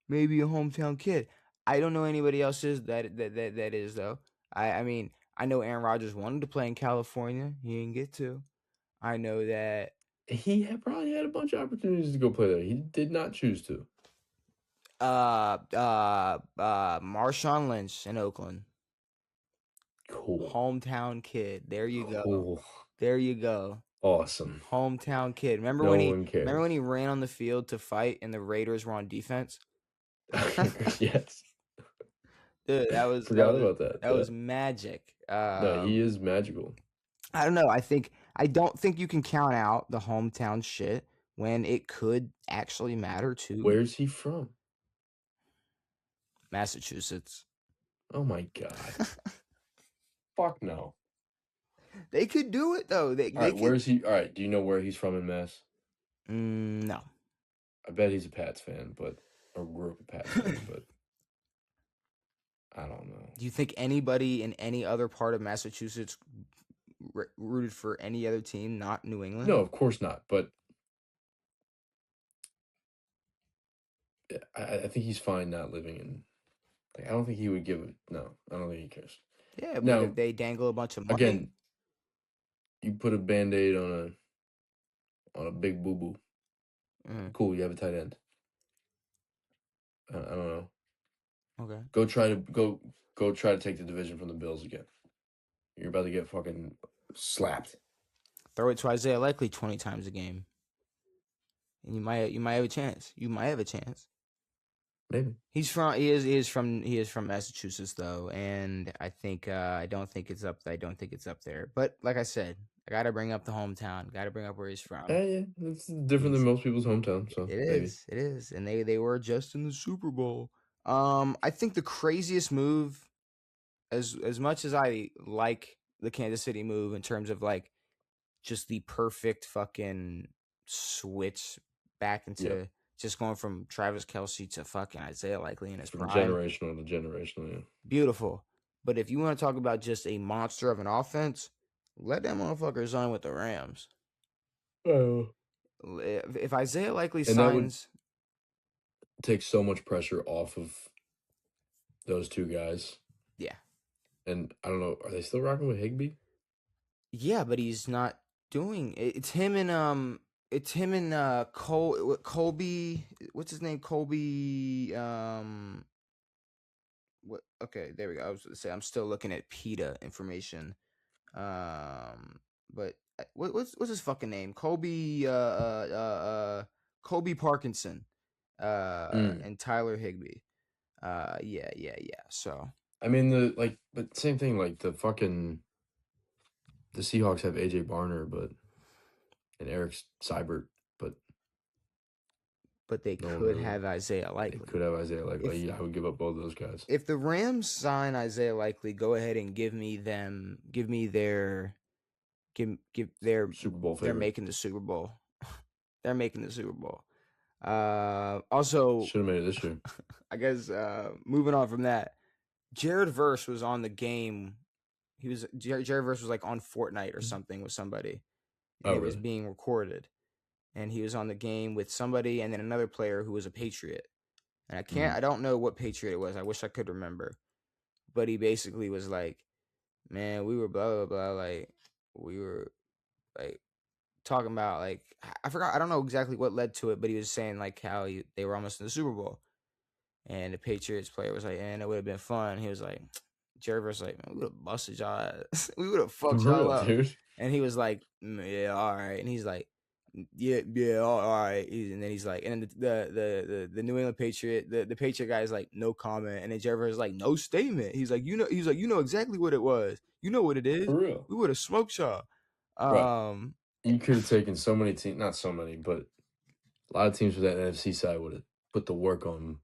maybe a hometown kid. I don't know anybody else that is though. I mean, I know Aaron Rodgers wanted to play in California. He didn't get to. I know that he probably had a bunch of opportunities to go play there. He did not choose to. Marshawn Lynch in Oakland. Cool. Hometown kid. There you go. Cool. There you go. Awesome. Hometown kid. Remember when he ran on the field to fight and the Raiders were on defense? Yes. Dude, about that. That was magic. No, he is magical. I don't know. I don't think you can count out the hometown shit when it could actually matter too. Where's he from? Massachusetts. Oh my God. Fuck no. They could do it though. Where's he? All right. Do you know where he's from in Mass? No. I bet he's a Pats fan, or grew up a Pats fan, but I don't know. Do you think anybody in any other part of Massachusetts rooted for any other team, not New England? No, of course not. But I think he's fine not living in. I don't think he would give it. No, I don't think he cares. Yeah, but if they dangle a bunch of money. Again, you put a Band-Aid on a big boo-boo. Cool, you have a tight end. I don't know. Okay. Go try to take the division from the Bills again. You're about to get fucking slapped. Throw it to Isaiah Likely 20 times a game. And you might have a chance. You might have a chance. Maybe. He is from Massachusetts though, and I think I don't think it's up there. But like I said, I gotta bring up the hometown. Gotta bring up where he's from. Yeah, it's different than most people's hometown. So it is, and they were just in the Super Bowl. I think the craziest move, as much as I like the Kansas City move in terms of like just the perfect fucking switch back into just going from Travis Kelce to fucking Isaiah Likely in his prime. Generational to generational, yeah. Beautiful. But if you want to talk about just a monster of an offense, Let that motherfucker sign with the Rams. Oh. If Isaiah Likely And that would signs, take so much pressure off of those two guys. yeah, And I don't know, are they still rocking with Higbee? yeah, but he's not doing it. It's him and Colby. What's his name? Colby. What? Okay, there we go. I was going to say I'm still looking at PETA information. But what's his fucking name? Colby Parkinson. Mm. And Tyler Higbee. Yeah. So I mean, but same thing, like the Seahawks have AJ Barner, and Eric Seibert, but but they no one could really. have Isaiah They Likely. could have Isaiah Likely. If Yeah, I would give up both those guys. if the Rams sign Isaiah Likely, go ahead and give me their Super Bowl they're favorite. making the Super Bowl. They're making the Super Bowl. Also, Should have made it this year. I guess moving on from that, Jared Verse was on the game. Jared Verse was like on Fortnite or something with somebody, and Oh, it was really? being recorded. And he was on the game with somebody and then another player who was a Patriot. And Mm. I don't know what Patriot it was. I wish I could remember. But he basically was like, man, we were blah, blah, blah. Like, we were like talking about, like, I forgot. I don't know exactly what led to it, but he was saying, like, how they were almost in the Super Bowl. And the Patriots player was like, and it would have been fun. He was like, Jerry was like, man, we would have busted y'all ass. We would have For fucked y'all real, up. dude. And he was like, yeah, all right. And he's like, yeah, all right. And then he's like, and then the New England Patriot, the Patriot guy is like, no comment. And then Jerry is like, no statement. He's like, you know exactly what it was. You know what it is. For real. We would have smoked y'all. Bro, you could have taken so many teams, not so many, but a lot of teams with that NFC side would have put the work on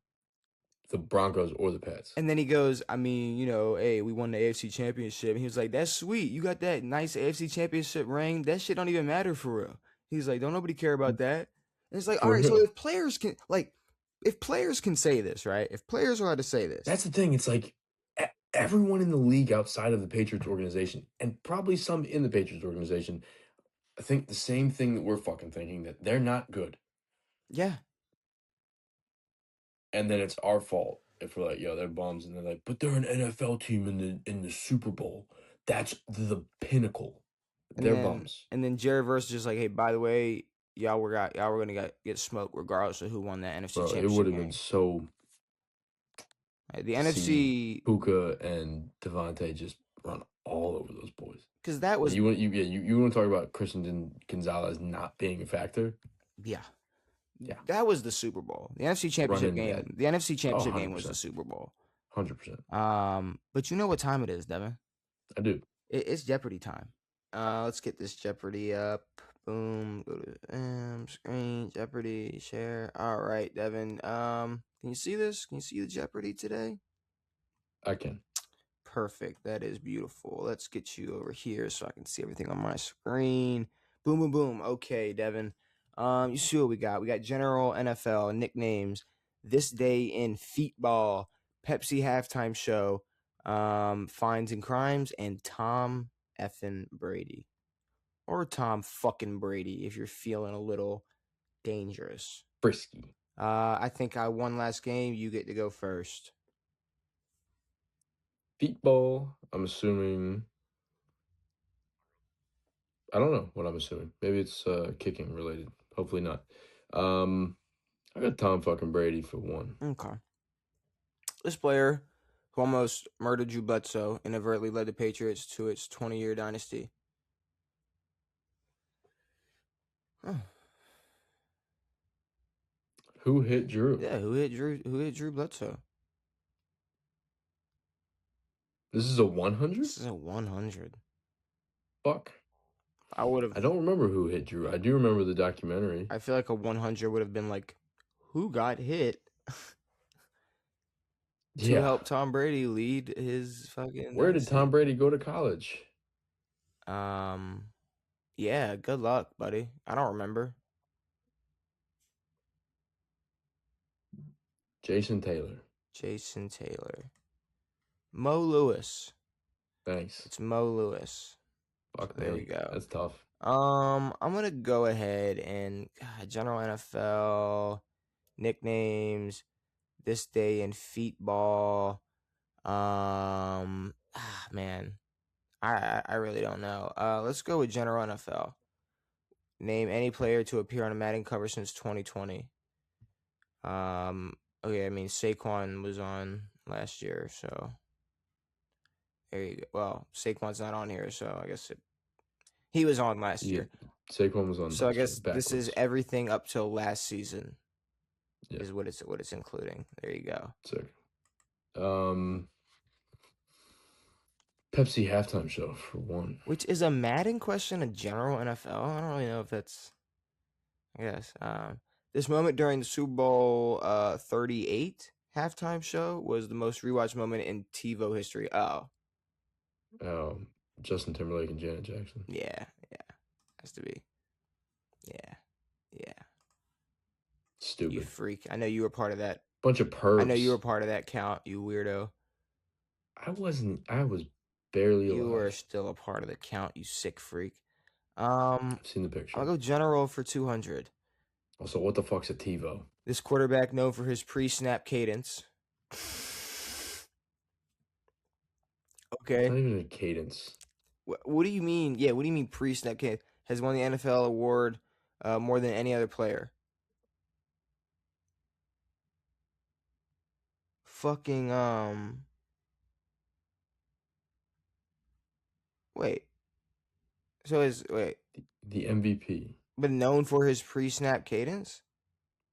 the Broncos or the Pats. And then he goes, I mean, you know, hey, we won the AFC Championship. And he was like, that's sweet. You got that nice AFC Championship ring. That shit don't even matter for real. He's like, don't nobody care about that. And it's like, all For right, so real. if players can say this, right? If players are allowed to say this, That's the thing. It's like everyone in the league outside of the Patriots organization, and probably some in the Patriots organization, I think the same thing that we're fucking thinking, that they're not good. yeah. And then it's our fault if we're like, yo, they're bums, and they're like, but they're an NFL team in the Super Bowl. That's the pinnacle. They're bums. And then Jerry Verse just like, hey, by the way, y'all were gonna get smoked regardless of who won that NFC Bro, it would Championship have been game. so The to see NFC, Puka and Devontae just run all over those boys. because that was You want to talk about Christian Gonzalez not being a factor? yeah. Yeah. That was the Super Bowl. The NFC Championship Running that. game. The NFC Championship game was the 100%. Super Bowl. 100%. But you know what time it is, Devin? I do. It's Jeopardy time. Let's get this Jeopardy up. Boom. Go to screen. Jeopardy. Share. All right, Devin. Can you see this? Can you see the Jeopardy today? I can. Perfect. That is beautiful. Let's get you over here so I can see everything on my screen. Boom, boom, boom. Okay, Devin. You see what we got? We got general NFL nicknames. This day in feetball, Pepsi halftime show, fines and crimes, and Tom effing Brady, or Tom fucking Brady if you're feeling a little dangerous. Frisky. I think I won last game. You get to go first. Feetball, I'm assuming. I don't know what I'm assuming. Maybe it's kicking related. Hopefully not. I got Tom fucking Brady for one. Okay. This player who almost murdered Drew Bledsoe inadvertently led the Patriots to its 20-year dynasty. Huh. Who hit Drew? Yeah, who hit Drew Bledsoe? This is a 100? This is a 100. Fuck. I would have. I don't remember who hit Drew. I do remember the documentary. I feel like a 100 would have been like, who got hit to Yeah. help Tom Brady lead his fucking Where did dynasty? Tom Brady go to college? Yeah, good luck, buddy. I don't remember. Jason Taylor. Jason Taylor. Mo Lewis. Thanks. It's Mo Lewis. Fuck there we me. go. That's tough. I'm gonna go ahead and general NFL nicknames. This day in feetball. Man, I really don't know. Let's go with general NFL. Name any player to appear on a Madden cover since 2020. Okay, I mean Saquon was on last year, so there you go. Well, Saquon's not on here, so I guess he was on last Yeah, year. Saquon was on So I last year. guess this is Backwards. everything up till last season. Yeah. Is what it's including. There you go. Sick. Pepsi halftime show for one. Which is a Madden question, a general NFL. I don't really know if that's. I guess. This moment during the Super Bowl 38 halftime show was the most rewatched moment in TiVo history. Oh, Justin Timberlake and Janet Jackson. yeah, has to be. Yeah. Stupid. You freak! I know you were part of that. Bunch of perps. I know you were part of that count. You weirdo. I wasn't. I was barely alive. You were still a part of the count. You sick freak. I've seen the picture. I'll go general for 200. Also, what the fuck's a TiVo? This quarterback known for his pre-snap cadence. Okay. It's not even a cadence. What do you mean? Yeah, what do you mean pre-snap cadence? Has won the NFL award more than any other player. Fucking wait. So the MVP. But known for his pre-snap cadence?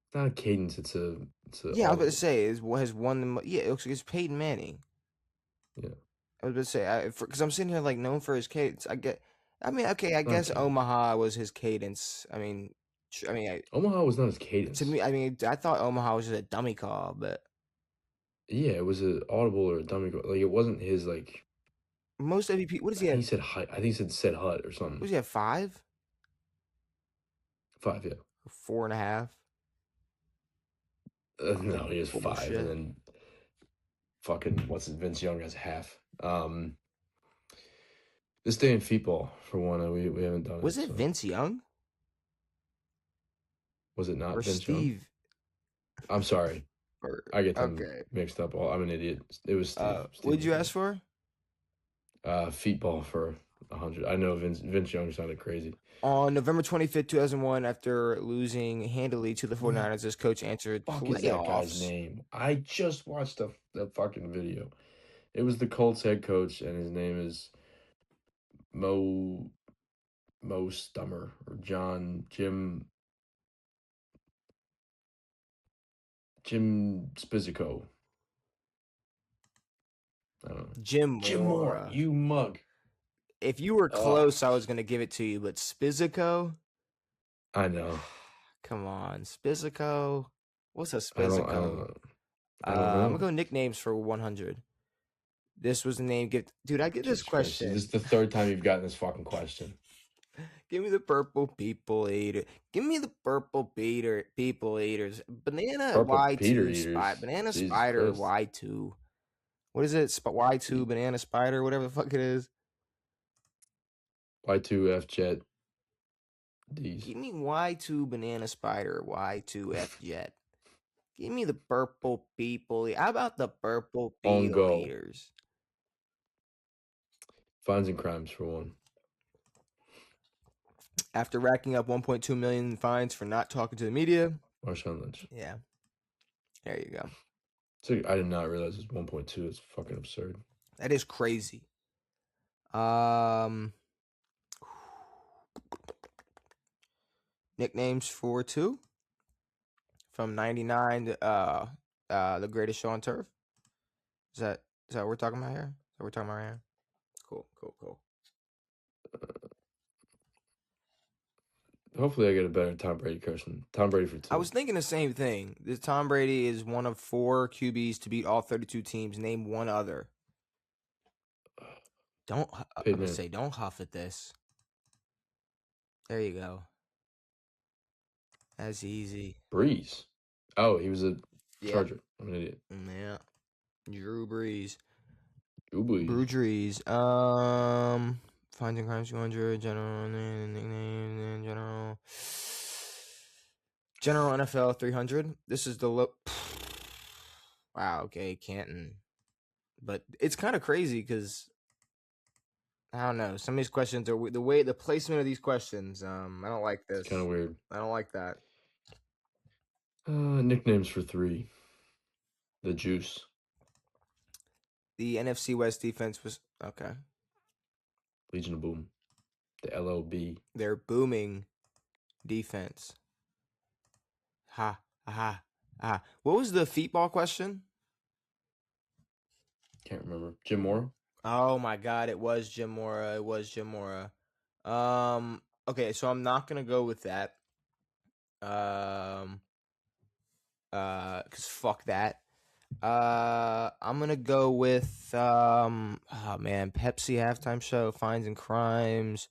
It's not a cadence, it's a yeah, I was about to say has won the yeah, it looks like it's Peyton Manning. Yeah. I was about to say because I'm sitting here like known for his cadence. I guess Omaha was his cadence. Omaha was not his cadence. To me, I thought Omaha was just a dummy call, but yeah, it was an audible or a dummy call. Like it wasn't his like most MVP. What does he have? He said hut. I think he said hut or something. What does he have? 5? 5, yeah. 4.5. No, he has 5, and then fucking Vince Young has half. This day in football for one, we haven't done it. Was it Vince Young? Was it not or Vince Steve? Young? I'm sorry. I get them mixed up. I'm an idiot. It was Steve. What did you ask for? Football for 100. I know Vince Young sounded crazy. On November 25th, 2001, after losing handily to the 49ers, this coach answered playoffs. What is that guy's name? I just watched the fucking video. It was the Colts head coach, and his name is Mo Stummer or Jim Spizico. I don't know. Jim Moore. You mug. If you were close, I was going to give it to you, but Spizico? I know. Come on, Spizico. What's a Spizico? I don't know. I'm going to go nicknames for 100. This was the name. Dude, I get this question. This is the third time you've gotten this fucking question. Give me the purple people eater. Give me the purple people eaters. Banana purple Y2 Banana Jesus Spider Christ. Y2. What is it? Y2 Banana Spider, whatever the fuck it is. Y2F Jet D's. Give me Y2 Banana Spider, Y2F Jet. Give me the purple people. How about the purple people eaters? Fines and crimes for one. After racking up 1.2 million in fines for not talking to the media. Marshawn Lynch. Yeah. There you go. So I did not realize it's 1.2. It's fucking absurd. That is crazy. Nicknames for 2 from 99 to the greatest show on turf. Is that what we're talking about here? Is that what we're talking about here? Cool. Hopefully I get a better Tom Brady question. Tom Brady for 2. I was thinking the same thing. This Tom Brady is one of 4 QBs to beat all 32 teams. Name one other. I'm gonna say don't huff at this. There you go. That's easy. Breeze. Oh, he was a Charger. I'm an idiot. Yeah. Drew Brees. Breeze. Fines and Crimes 200, general nickname, and general NFL 300. This is the low. Wow. Okay, Canton, but it's kind of crazy because I don't know. Some of these questions are the placement of these questions. I don't like this. It's kind of weird. I don't like that. Nicknames for 3. The Juice. The NFC West defense was okay. Legion of Boom. The LLB. Their booming defense. Ha ha ha. What was the feetball question? Can't remember. Jim Mora. Oh my God! It was Jim Mora. It was Jim Mora. Okay, so I'm not gonna go with that. Cause fuck that. I'm gonna go with oh man, Pepsi halftime show, Fines and Crimes.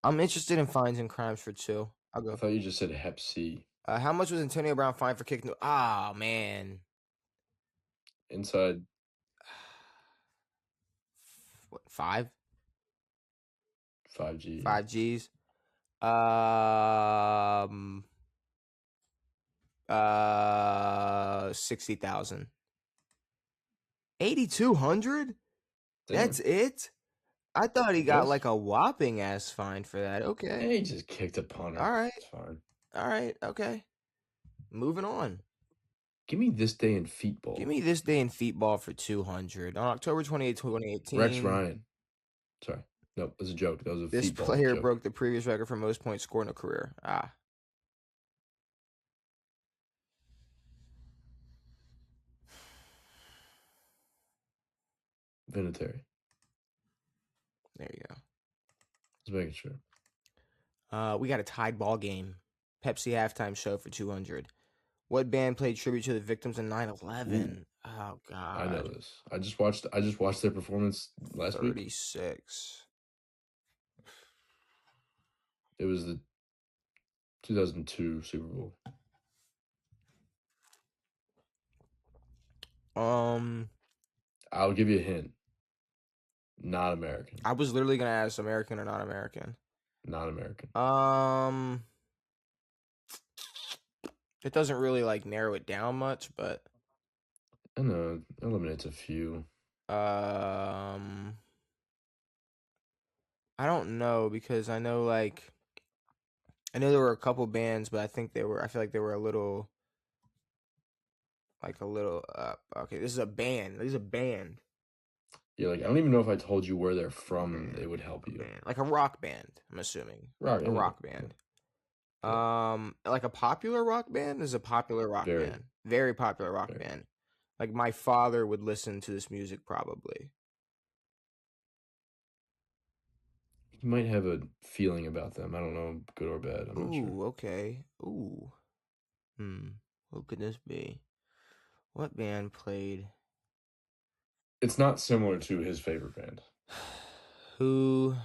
I'm interested in Fines and Crimes for 2. I'll I go. thought you just said Hep C. How much was Antonio Brown fined for kicking? Oh man, Inside. what 5? 5G. 5 G's. 60,000. 8,200? That's it? I thought he got like a whopping ass fine for that. Okay. Hey, he just kicked a punter. All right. It's fine. All right. Okay. Moving on. Give me This Day in Feetball. Give me This Day in Feetball for 200. On October 28, 2018. Rex Ryan. Sorry. No, it was a joke. That was a This feetball player joke. broke the previous record for most points scored in a career. Vinatieri. There you go. Just making sure. We got a tied ball game. Pepsi halftime show for 200. What band played tribute to the victims of 9/11? Oh God. I know this. I just watched their performance last week. 36. It was the 2002 Super Bowl. I'll give you a hint. Not American. I was literally gonna ask American or not American. Not American. It doesn't really like narrow it down much, but I know it eliminates a few. I don't know because I know there were a couple bands, but I feel like they were a little okay, this is a band. Yeah, like I don't even know if I told you where they're from, it would help you. Like a rock band, I'm assuming. Rock band. Yeah. Like a popular rock band is a popular rock band. Very popular rock band. Like my father would listen to this music probably. You might have a feeling about them. I don't know, good or bad. I'm not sure. Okay. Ooh. What could this be? What band played? It's not similar to his favorite band. Who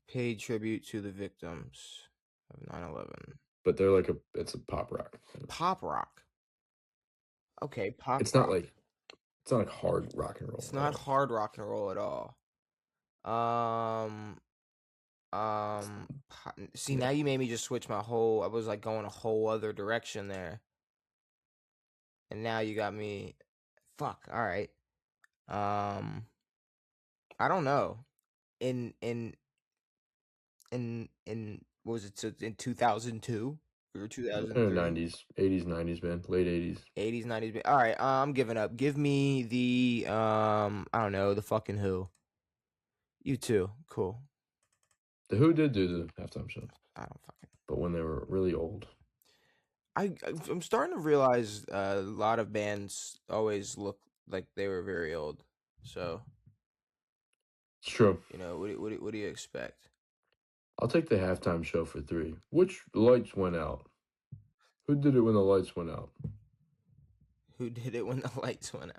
paid tribute to the victims of 9/11? But they're it's a pop rock. Pop rock. Okay, pop it's rock. It's not like hard rock and roll. It's not hard rock and roll at all. See, now you made me just switch my whole. I was like going a whole other direction there, and now you got me. Fuck. All right. I don't know. In what was it? So in 2002 or 2003? 90s, 80s, 90s, man, late 80s. 80s, 90s. All right. I'm giving up. Give me the I don't know, the fucking Who. You too. Cool. The Who did do the halftime show. I don't fucking. But when they were really old. I'm starting to realize a lot of bands always look like they were very old. So. It's true. You know, what do you expect? I'll take the halftime show for 3. Which lights went out? Who did it when the lights went out? Who did it when the lights went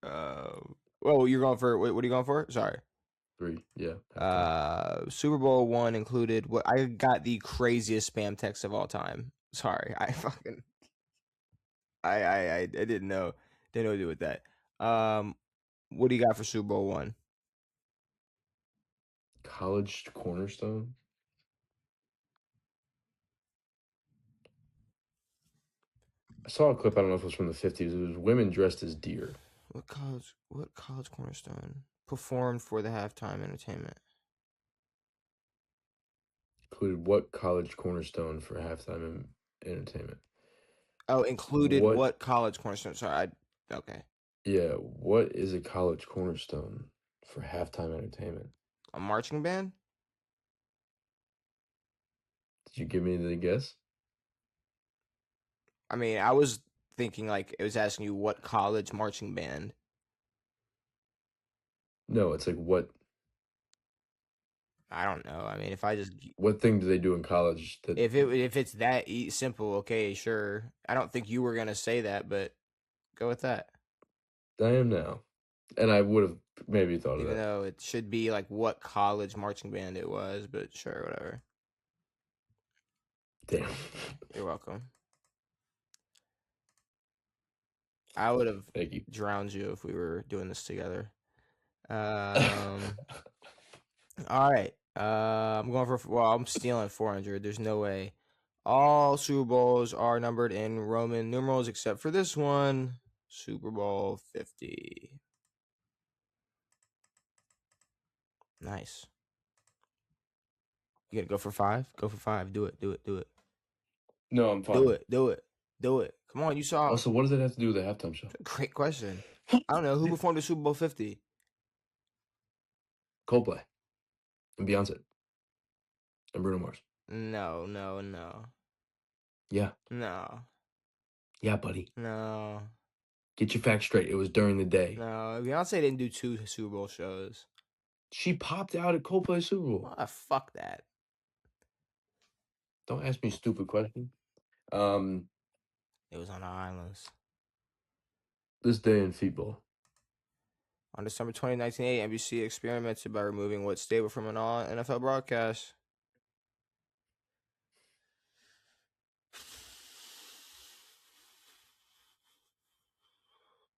out? Well, you're going for what are you going for? Sorry. 3, yeah. Super Bowl 1 included what I got the craziest spam text of all time. Sorry, I didn't know what to do with that. What do you got for Super Bowl 1? college cornerstone? I saw a clip, I don't know if it was from the 50s. It was women dressed as deer. What college cornerstone performed for the halftime entertainment? Included what college cornerstone for halftime entertainment? Oh, included what college cornerstone? Sorry, okay. Yeah, what is a college cornerstone for halftime entertainment? A marching band? Did you give me the guess? I mean, I was thinking like it was asking you what college marching band. No, it's like what I don't know. I mean, if I just what thing do they do in college that if it's that simple, okay, sure. I don't think you were gonna say that, but go with that. I am now? And I would have maybe thought of Even that. though it should be like what college marching band it was, but sure, whatever. Damn. You're welcome. I would have Thank you. drowned you if we were doing this together. All right. I'm going for I'm stealing 400. There's no way. All Super Bowls are numbered in Roman numerals except for this one, Super Bowl 50. Nice. You gonna go for 5? Go for 5. Do it. No, I'm fine. Do it. Come on, you saw. Also, what does that have to do with the halftime show? Great question. I don't know who performed the Super Bowl 50. Coldplay and Beyonce and Bruno Mars. No. Yeah. No. Yeah, buddy. No. Get your facts straight. It was during the day. No. Beyonce didn't do 2 Super Bowl shows. She popped out at Coldplay Super Bowl. Fuck that. Don't ask me stupid questions. It was on the islands. This day in football. On December 20, 1988, NBC experimented by removing what stable from an all NFL broadcast.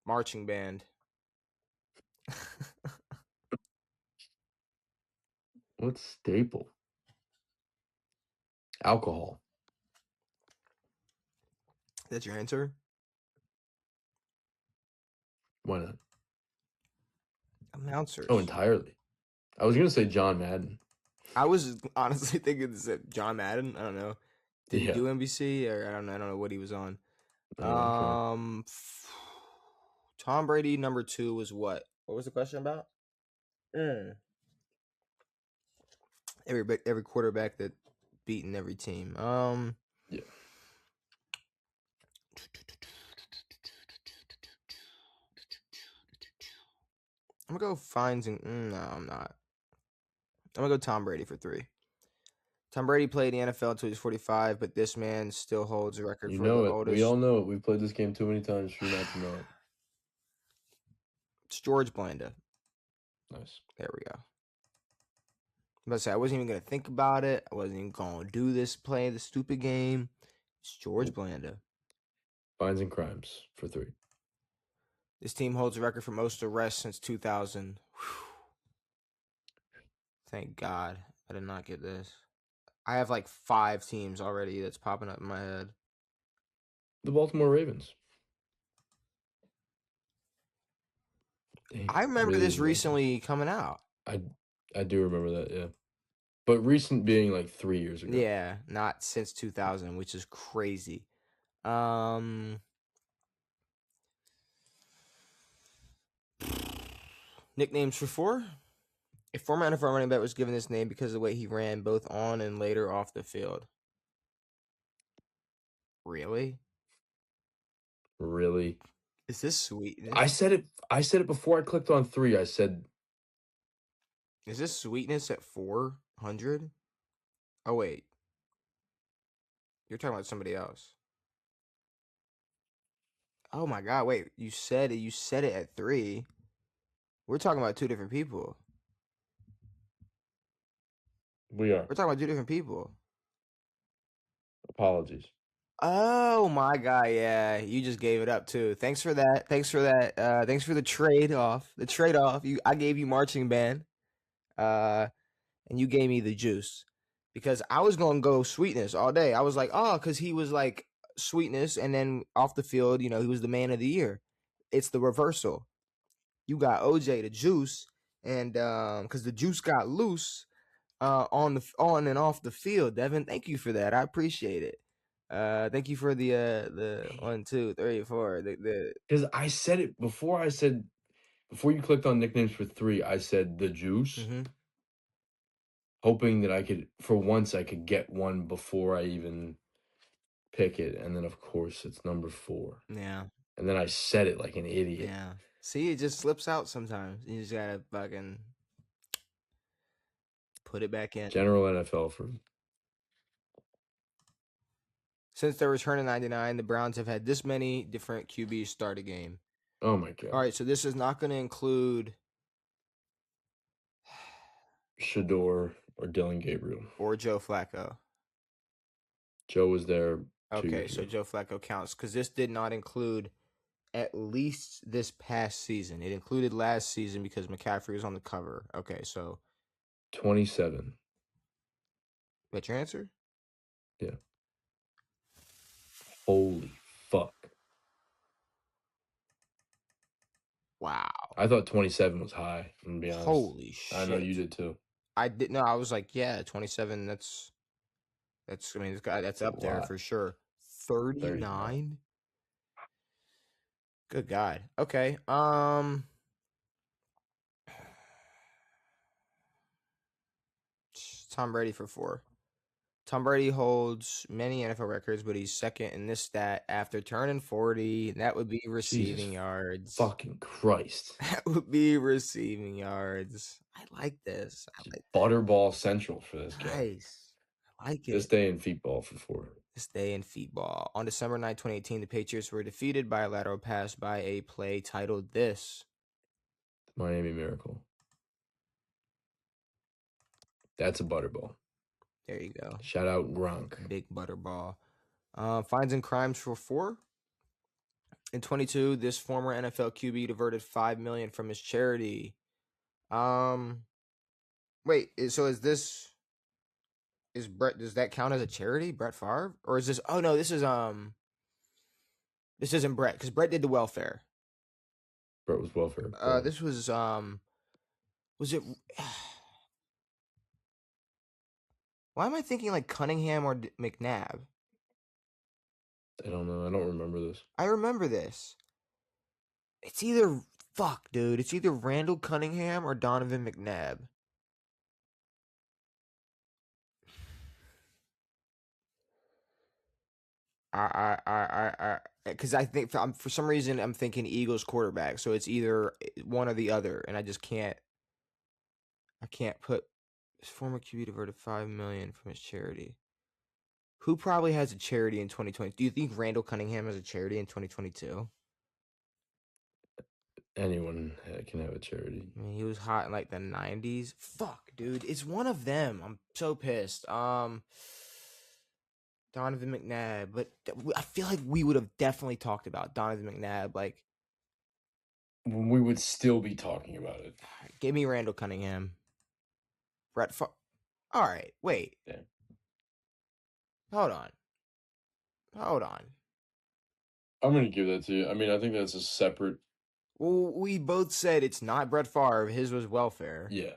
Marching band. What staple? Alcohol. That's your answer? Why not? Announcers. Oh, entirely. I was gonna say John Madden. I was honestly thinking this John Madden. I don't know. Did he do NBC or I don't know what he was on. Tom Brady number 2 was what? What was the question about? Every quarterback that beaten every team. Yeah. I'm gonna go Fines and no, I'm not. I'm gonna go Tom Brady for 3. Tom Brady played in the NFL until he was 45, but this man still holds the record for the oldest. We all know it. We've played this game too many times for you not to know it. It's George Blanda. Nice. There we go. I'm about to say I wasn't even gonna think about it. I wasn't even gonna do this, play the stupid game. It's George Blanda. Fines and crimes for 3. This team holds a record for most arrests since 2000. Whew. Thank God I did not get this. I have like 5 teams already that's popping up in my head. The Baltimore Ravens. I remember this recently coming out. I do remember that, yeah. But recent being like 3 years ago. Yeah, not since 2000, which is crazy. Nicknames for 4. A former NFL running back was given this name because of the way he ran both on and later off the field. Really? Is this sweetness? I said it before I clicked on 3. I said, is this sweetness at 400? Oh wait. You're talking about somebody else. Oh my God, wait. You said it at 3. We're talking about 2 different people. we are. We're talking about 2 different people. Apologies. Oh my God, yeah. You just gave it up too. Thanks for that. Thanks for the trade off. I gave you marching band. And and you gave me the juice because I was gonna go sweetness all day. I was like, oh, because he was like sweetness, and then off the field, he was the man of the year. It's the reversal. You got OJ the juice, and because the juice got loose on and off the field. Devin, thank you for that. I appreciate it. Thank you for the 1, 2, 3, 4. Because I said it before. Before you clicked on nicknames for 3, I said the juice, hoping that for once I could get one before I even pick it, and then of course it's number 4. Yeah. And then I said it like an idiot. Yeah. See, it just slips out sometimes. You just gotta fucking put it back in. General NFL for. Since their return in '99, the Browns have had this many different QBs start a game. Oh my god. All right, so this is not going to include Shador or Dylan Gabriel or Joe Flacco. Joe was there 2 Okay, years so ago. Joe Flacco counts because this did not include at least this past season. It included last season because McCaffrey was on the cover. Okay, so 27. That's your answer? Yeah. Holy fuck. Wow. I thought 27 was high, I'm gonna be honest. Holy shit. I know you did too. I did no, I was like, yeah, 27, that's I mean, that's up there for sure. 39? Good God. Okay. Tom Brady for 4. Tom Brady holds many NFL records, but he's second in this stat after turning 40. And that would be receiving yards. Fucking Christ. That would be receiving yards. I like this. Butterball Central for this guy. Nice. I like it. This day in feetball for 4. This day in feetball. On December 9, 2018, the Patriots were defeated by a lateral pass by a play titled this. Miami Miracle. That's a butterball. There you go. Shout out Gronk. Big butterball. Fines and crimes for 4. In 22, this former NFL QB diverted $5 million from his charity. Wait. So is Brett? Does that count as a charity, Brett Favre, or is this? Oh no, this isn't Brett because Brett did the welfare. Brett was welfare. This was it? Why am I thinking like Cunningham or McNabb? I don't know. I don't remember this. I remember this. It's either dude. It's either Randall Cunningham or Donovan McNabb. Because I think for some reason I'm thinking Eagles quarterback, so it's either one or the other, and I just can't. I can't put his former QB diverted $5 million from his charity. Who probably has a charity in 2020? Do you think Randall Cunningham has a charity in 2022? Anyone can have a charity. I mean, he was hot in like the 90s. Fuck, dude, it's one of them. I'm so pissed. Donovan McNabb, but I feel like we would have definitely talked about Donovan McNabb. Like, we would still be talking about it. Give me Randall Cunningham. Brett Favre. All right, wait. Yeah. Hold on. I'm gonna give that to you. I mean, I think that's a separate. Well, we both said it's not Brett Favre. His was welfare. Yeah.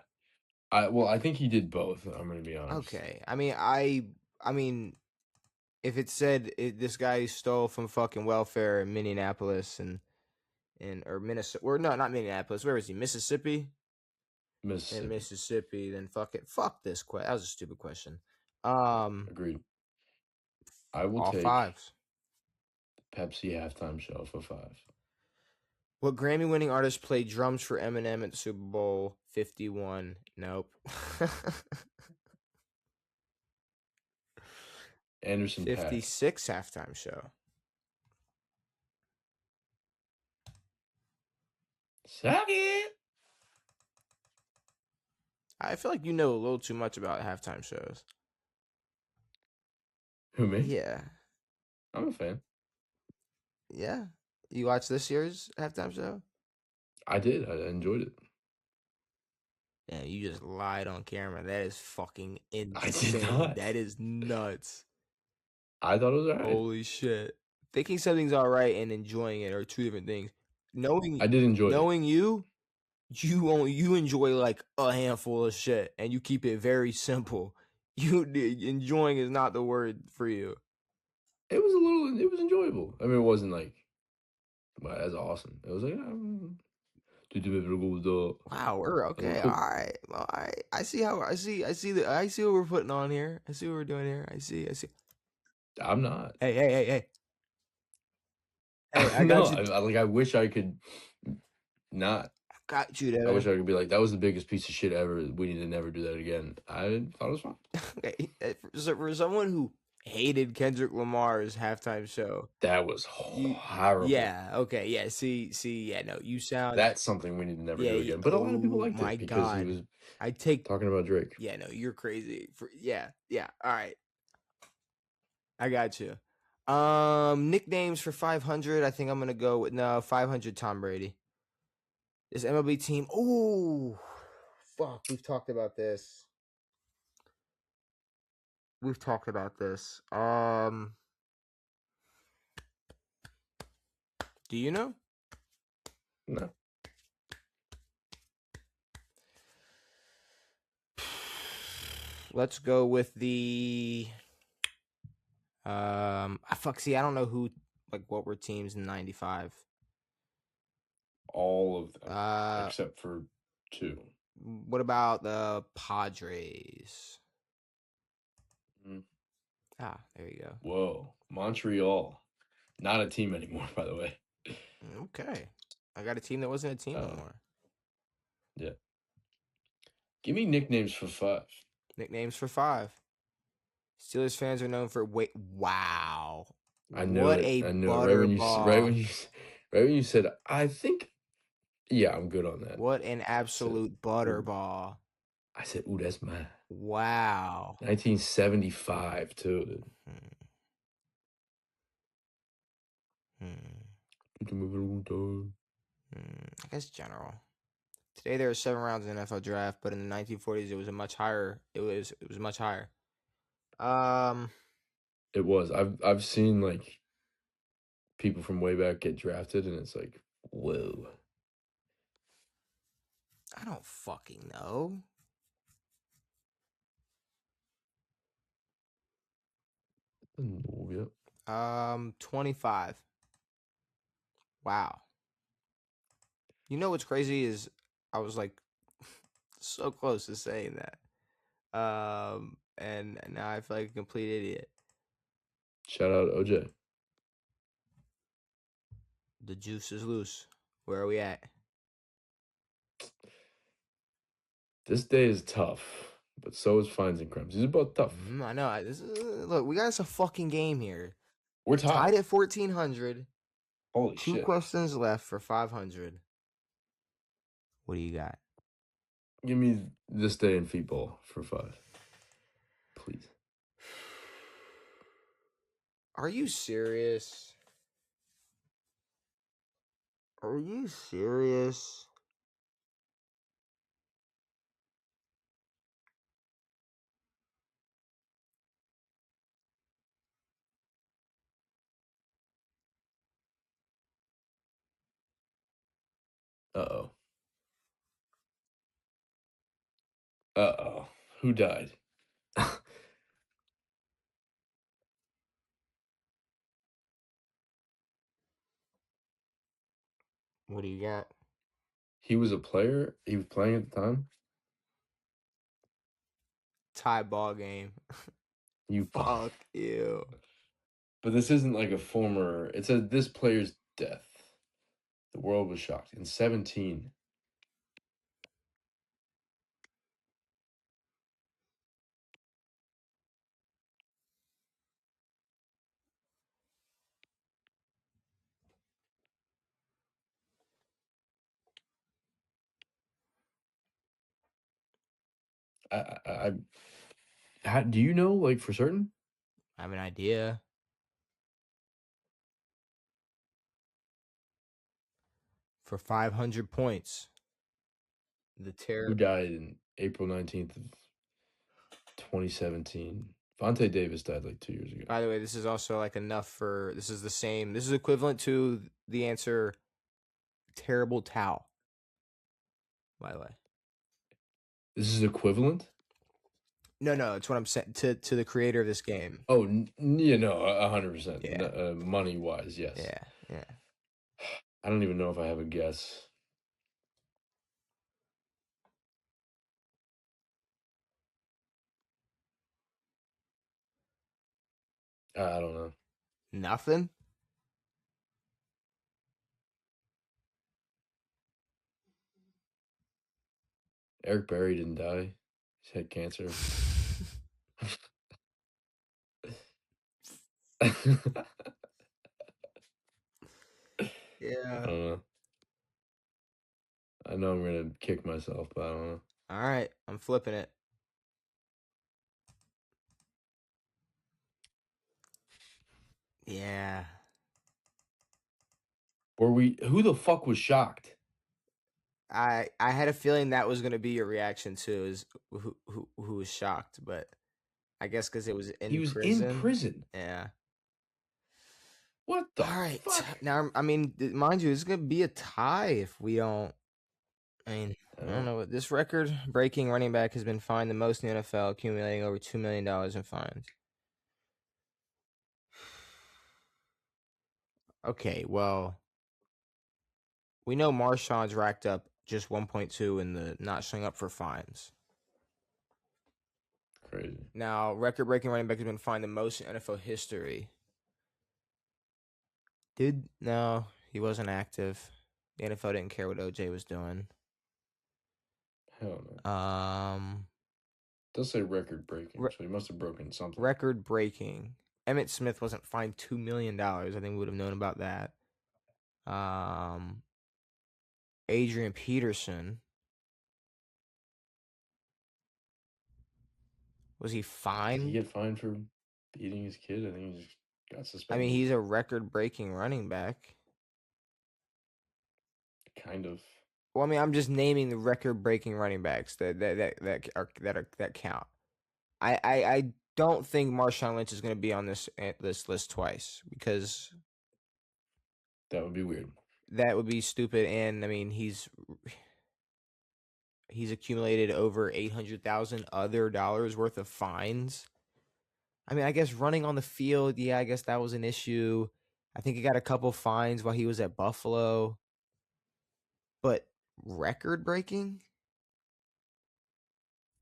I think he did both. I'm gonna be honest. Okay. I mean, if it said this guy stole from fucking welfare in Minneapolis or Minnesota, or no, not Minneapolis. Where was he? Mississippi. In Mississippi, then fuck this question. That was a stupid question. Agreed. I will all take 5s. Pepsi halftime show for 5. What Grammy-winning artist played drums for Eminem at the Super Bowl 51? Nope. Anderson .56 halftime show. Suck it. I feel like you know a little too much about halftime shows. Who, me? Yeah. I'm a fan. Yeah. You watched this year's halftime show? I did. I enjoyed it. Damn, you just lied on camera. That is fucking I did insane. not. That is nuts. I thought it was alright. Holy shit. Thinking something's all right and enjoying it are two different things. I did enjoy it. Knowing you enjoy like a handful of shit and you keep it very simple. Enjoying is not the word for you. It was enjoyable. I mean, it wasn't like as awesome. It was like, wow, we're okay. All right. I see what we're putting on here. I see what we're doing here. I see. I'm not. Hey. Hey, I no, got you. I wish I could not. I got you, Devin. I wish I could be like, that was the biggest piece of shit ever. We need to never do that again. I thought it was fun. Okay, for someone who hated Kendrick Lamar's halftime show, that was horrible. Yeah. Okay. Yeah. See. Yeah. No. You sound. That's something we need to never do again. But a lot of people liked it because he was. Talking about Drake. Yeah. No. You're crazy. Yeah. All right. I got you. Nicknames for 500. I think I'm gonna go with 500. Tom Brady. This MLB team. Oh, fuck. We've talked about this. Do you know? No. Let's go with the see, I don't know what were teams in 95. All of them except for 2. What about the Padres? There you go. Whoa, Montreal. Not a team anymore, by the way. Okay. I got a team that wasn't a team anymore. Yeah. Give me nicknames for 5. Nicknames for 5. Steelers fans are known for wow. I knew it. I knew it. Right when you said, I think, yeah, I'm good on that. What an absolute butterball. I said, ooh, that's mine. Wow. 1975 too, dude. I guess general. Today there are 7 rounds in the NFL draft, but in the 1940s it was much higher. It was much higher. It was. I've seen like people from way back get drafted, and it's like, whoa. I don't fucking know. Yep. 25. Wow. You know what's crazy is I was like so close to saying that. And now I feel like a complete idiot. Shout out OJ. The juice is loose. Where are we at? This day is tough, but so is Fines and Crimes. These are both tough. I know. Look, we got us a fucking game here. We're tied at 1,400. Holy shit. 2 questions left for 500. What do you got? Give me this day in feetball for 5. Please. Are you serious? Are you serious? Uh-oh. Uh-oh. Who died? What do you got? He was a player? He was playing at the time? Tie ball game. You fuck you. But this isn't like a former. It says this player's death. The world was shocked. In 17. How do you know, like, for certain? I have an idea. For 500 points. Who died in April 19th of 2017. Vontae Davis died like 2 years ago. By the way, this is also like enough for, this is the same, this is equivalent to the answer terrible towel. By the way. This is equivalent? No, it's what I'm saying to the creator of this game. Oh, yeah, no, 100%. Yeah. Money-wise, yes. Yeah. I don't even know if I have a guess. I don't know. Nothing? Eric Berry didn't die. He's had cancer. Yeah. I don't know. I know I'm going to kick myself, but I don't know. All right, I'm flipping it. Yeah. Who the fuck was shocked? I had a feeling that was going to be your reaction too, is who was shocked, but I guess because it was in He was prison. in prison. Yeah. What the All right. fuck? Now, I mean, mind you, it's going to be a tie if we don't. I mean, I don't know. This record-breaking running back has been fined the most in the NFL, accumulating over $2 million in fines. Okay, well, we know Marshawn's racked up just 1.2 in the not showing up for fines. Crazy. Now, record-breaking running back has been fined the most in NFL history. No, he wasn't active. The NFL didn't care what OJ was doing. Hell no. It does say record breaking, so he must have broken something. Record breaking. Emmitt Smith wasn't fined $2 million. I think we would have known about that. Adrian Peterson. Was he fined? Did he get fined for beating his kid? I think he just got suspended. I mean, he's a record-breaking running back. Kind of. Well, I mean, I'm just naming the record-breaking running backs that count. I don't think Marshawn Lynch is going to be on this list twice because that would be weird. That would be stupid, and I mean, he's accumulated over $800,000 other dollars worth of fines. I mean, I guess running on the field, yeah, I guess that was an issue. I think he got a couple fines while he was at Buffalo. But record-breaking?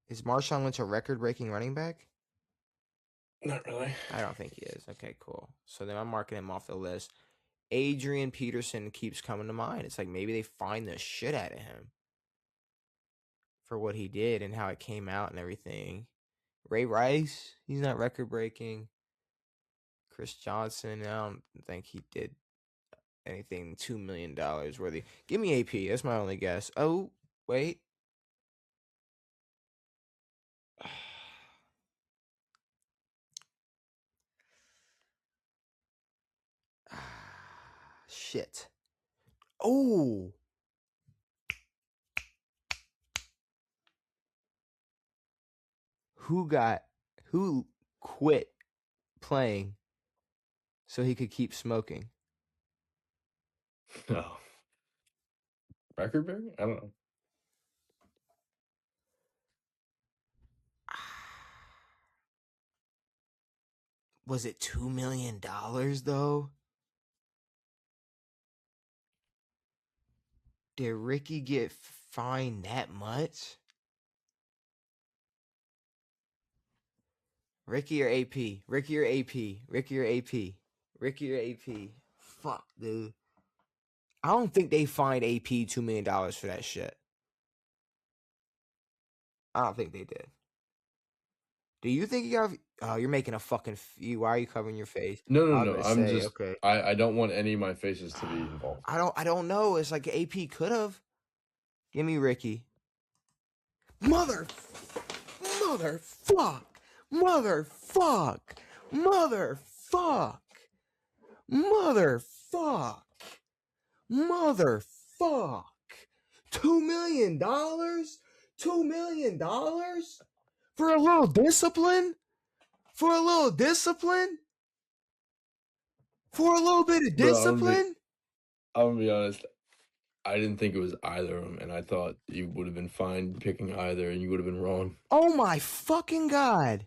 Is Marshawn Lynch a record-breaking running back? Not really. I don't think he is. Okay, cool. So then I'm marking him off the list. Adrian Peterson keeps coming to mind. It's like maybe they find the shit out of him for what he did and how it came out and everything. Ray Rice, he's not record-breaking. Chris Johnson, I don't think he did anything $2 million worthy. Give me AP. That's my only guess. Oh, wait. Shit. Oh. Who quit playing so he could keep smoking? No. Record-breaking? I don't know. Was it $2 million though? Did Ricky get fined that much? Ricky or AP? Ricky or AP? Ricky or AP? Ricky or AP? Fuck, dude. I don't think they fined AP $2 million for that shit. I don't think they did. Do you think you got? Oh, you're making a fucking. Why are you covering your face? No. I'm just. Okay. I don't want any of my faces to be involved. I don't know. It's like AP could have. Give me Ricky. Motherfuck. $2 million? $2 $2 million for a little discipline? For a little discipline? For a little bit of discipline? I'm gonna be honest. I didn't think it was either of them, and I thought you would have been fine picking either, and you would have been wrong. Oh my fucking God.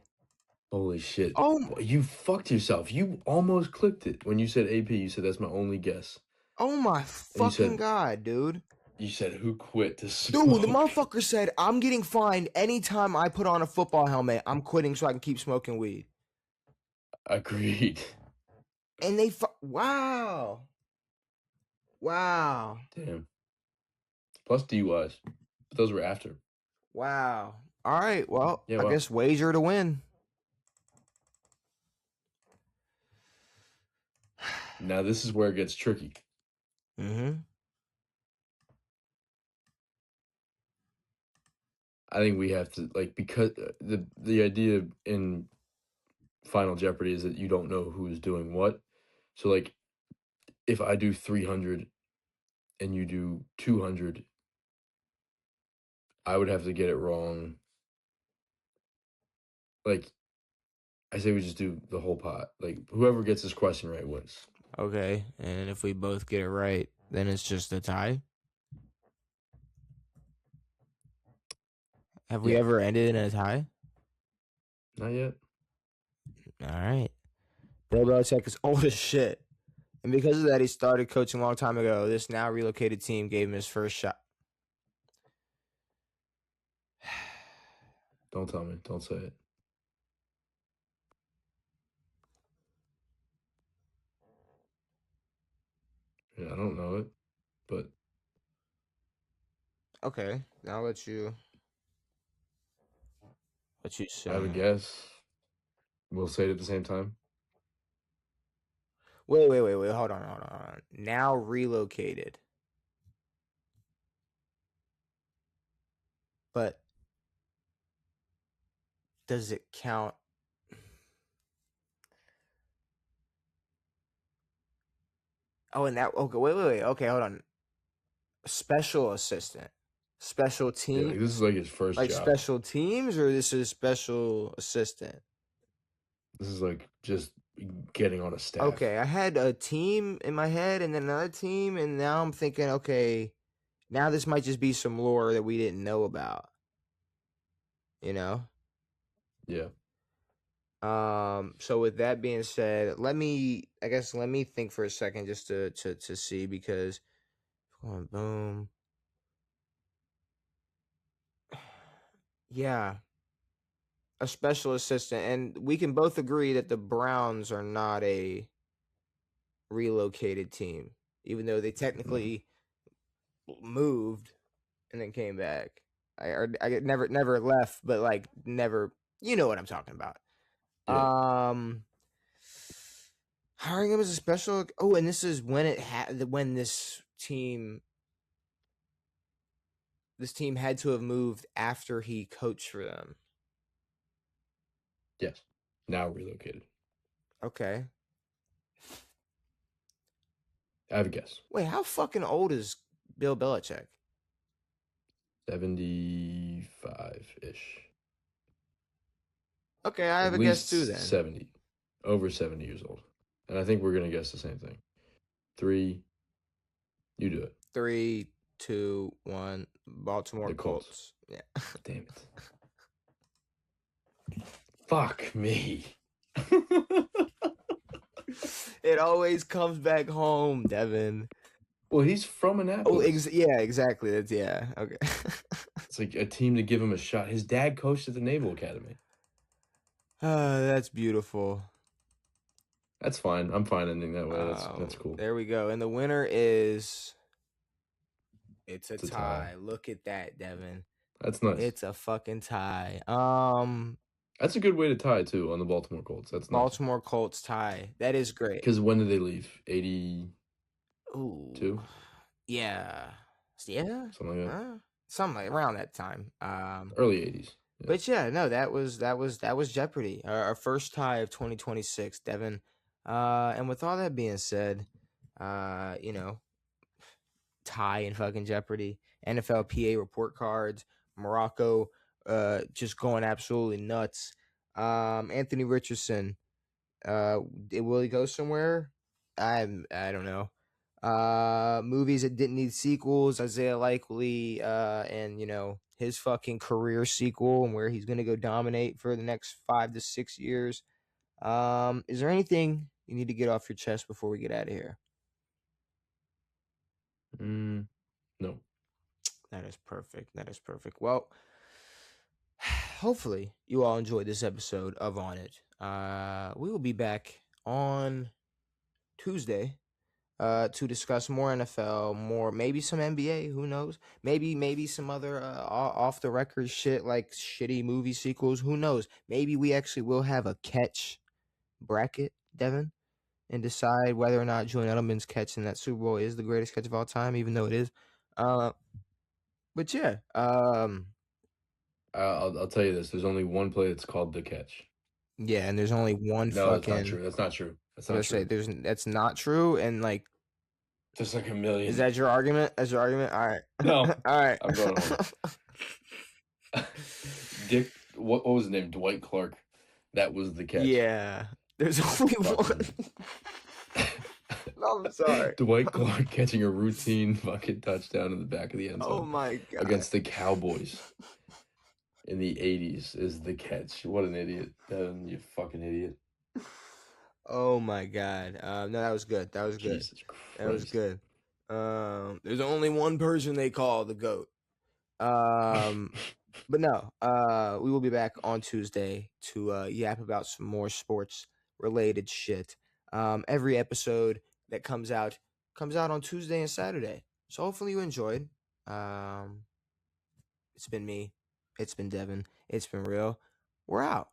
Holy shit. Oh, You fucked yourself. You almost clicked it. When you said AP, you said that's my only guess. oh my fucking God, dude. You said who quit to smoke? Dude, the motherfucker said, I'm getting fined anytime I put on a football helmet. I'm quitting so I can keep smoking weed. Agreed. And they, wow. Wow. Damn. Plus DUIs. But those were after. Wow. All right. Well, Yeah, I well. guess wager to win. Now this is where it gets tricky. Mm-hmm. I think we have to, like, because the idea in Final Jeopardy is that you don't know who's doing what. So, like, if I do 300 and you do 200, I would have to get it wrong. Like, I say we just do the whole pot. Like, whoever gets this question right wins. Okay. And if we both get it right, then it's just a tie? Have we ever ended in a tie? Not yet. All right. Bill Belichick is old as shit. And because of that, he started coaching a long time ago. This now relocated team gave him his first shot. Don't tell me. Don't say it. Yeah, I don't know it, but okay. Now I'll let you say. I have a guess. We'll say it at the same time. Wait. Hold on. Now relocated. But does it count? Oh, and that, okay, wait. Okay, hold on. Special assistant. Special team. Yeah, like, this is like his first like job. Special teams, or this is special assistant? This is like just getting on a staff. Okay, I had a team in my head and then another team, and now I'm thinking, okay, now this might just be some lore that we didn't know about. You know? Yeah. So with that being said, let me think for a second just to see, because boom. Yeah. A special assistant, and we can both agree that the Browns are not a relocated team, even though they technically moved and then came back. I never left, but like never, you know what I'm talking about. Yeah. Hiring him as a special. Oh, and this is when when this team had to have moved after he coached for them. Yes. Now relocated. Okay. I have a guess. Wait, how fucking old is Bill Belichick? 75-ish. Okay, I have a guess too then. 70. Over 70 years old. And I think we're going to guess the same thing. 3. You do it. 3, 2, 1. Baltimore Colts. Yeah. Damn it. Fuck me. It always comes back home, Devin. Well, he's from Annapolis. Oh, yeah, exactly. That's, yeah. Okay. It's like a team to give him a shot. His dad coached at the Naval Academy. That's beautiful. That's fine. I'm fine ending that way. That's cool. There we go. And the winner is... It's a tie. Look at that, Devin. That's nice. It's a fucking tie. That's a good way to tie, too, on the Baltimore Colts. That's nice. Baltimore Colts tie. That is great. Because when did they leave? 82? Yeah. Yeah? Something like that. Something like around that time. Early 80s. Yeah. But yeah, no, that was Jeopardy. Our first tie of 2026, Devin. And with all that being said, tie in fucking Jeopardy, NFLPA report cards, Morocco just going absolutely nuts. Anthony Richardson, will he go somewhere? I don't know. Movies that didn't need sequels, Isaiah Likely, and his fucking career sequel and where he's gonna go dominate for the next 5 to 6 years. Is there anything you need to get off your chest before we get out of here? No. That is perfect. That is perfect. Well, hopefully you all enjoyed this episode of On It. We will be back on Tuesday to discuss more NFL, more maybe some NBA. Who knows? Maybe some other off the record shit like shitty movie sequels. Who knows? Maybe we actually will have a catch bracket, Devin, and decide whether or not Julian Edelman's catch in that Super Bowl is the greatest catch of all time, even though it is. But yeah, I'll tell you this. There's only one play that's called the catch. yeah, and there's only one No, that's not fucking. true. That's not true. That's I not was gonna true. say that's not true, and like, There's like a is million. that your argument? That's your argument. All right, No, all right. I'm going home. What was his name? Dwight Clark. That was the catch. Yeah, there's only one. No, I'm sorry. Dwight Clark catching a routine fucking touchdown in the back of the end zone. Oh my god! Against the Cowboys in the '80s is the catch. What an idiot! You fucking idiot. Oh my god! No, that was good. That was good. Jesus Christ. That was good. There's only one person they call the GOAT. But no, we will be back on Tuesday to yap about some more sports related shit. Every episode that comes out on Tuesday and Saturday. So hopefully you enjoyed. It's been me. It's been Devin. It's been real. We're out.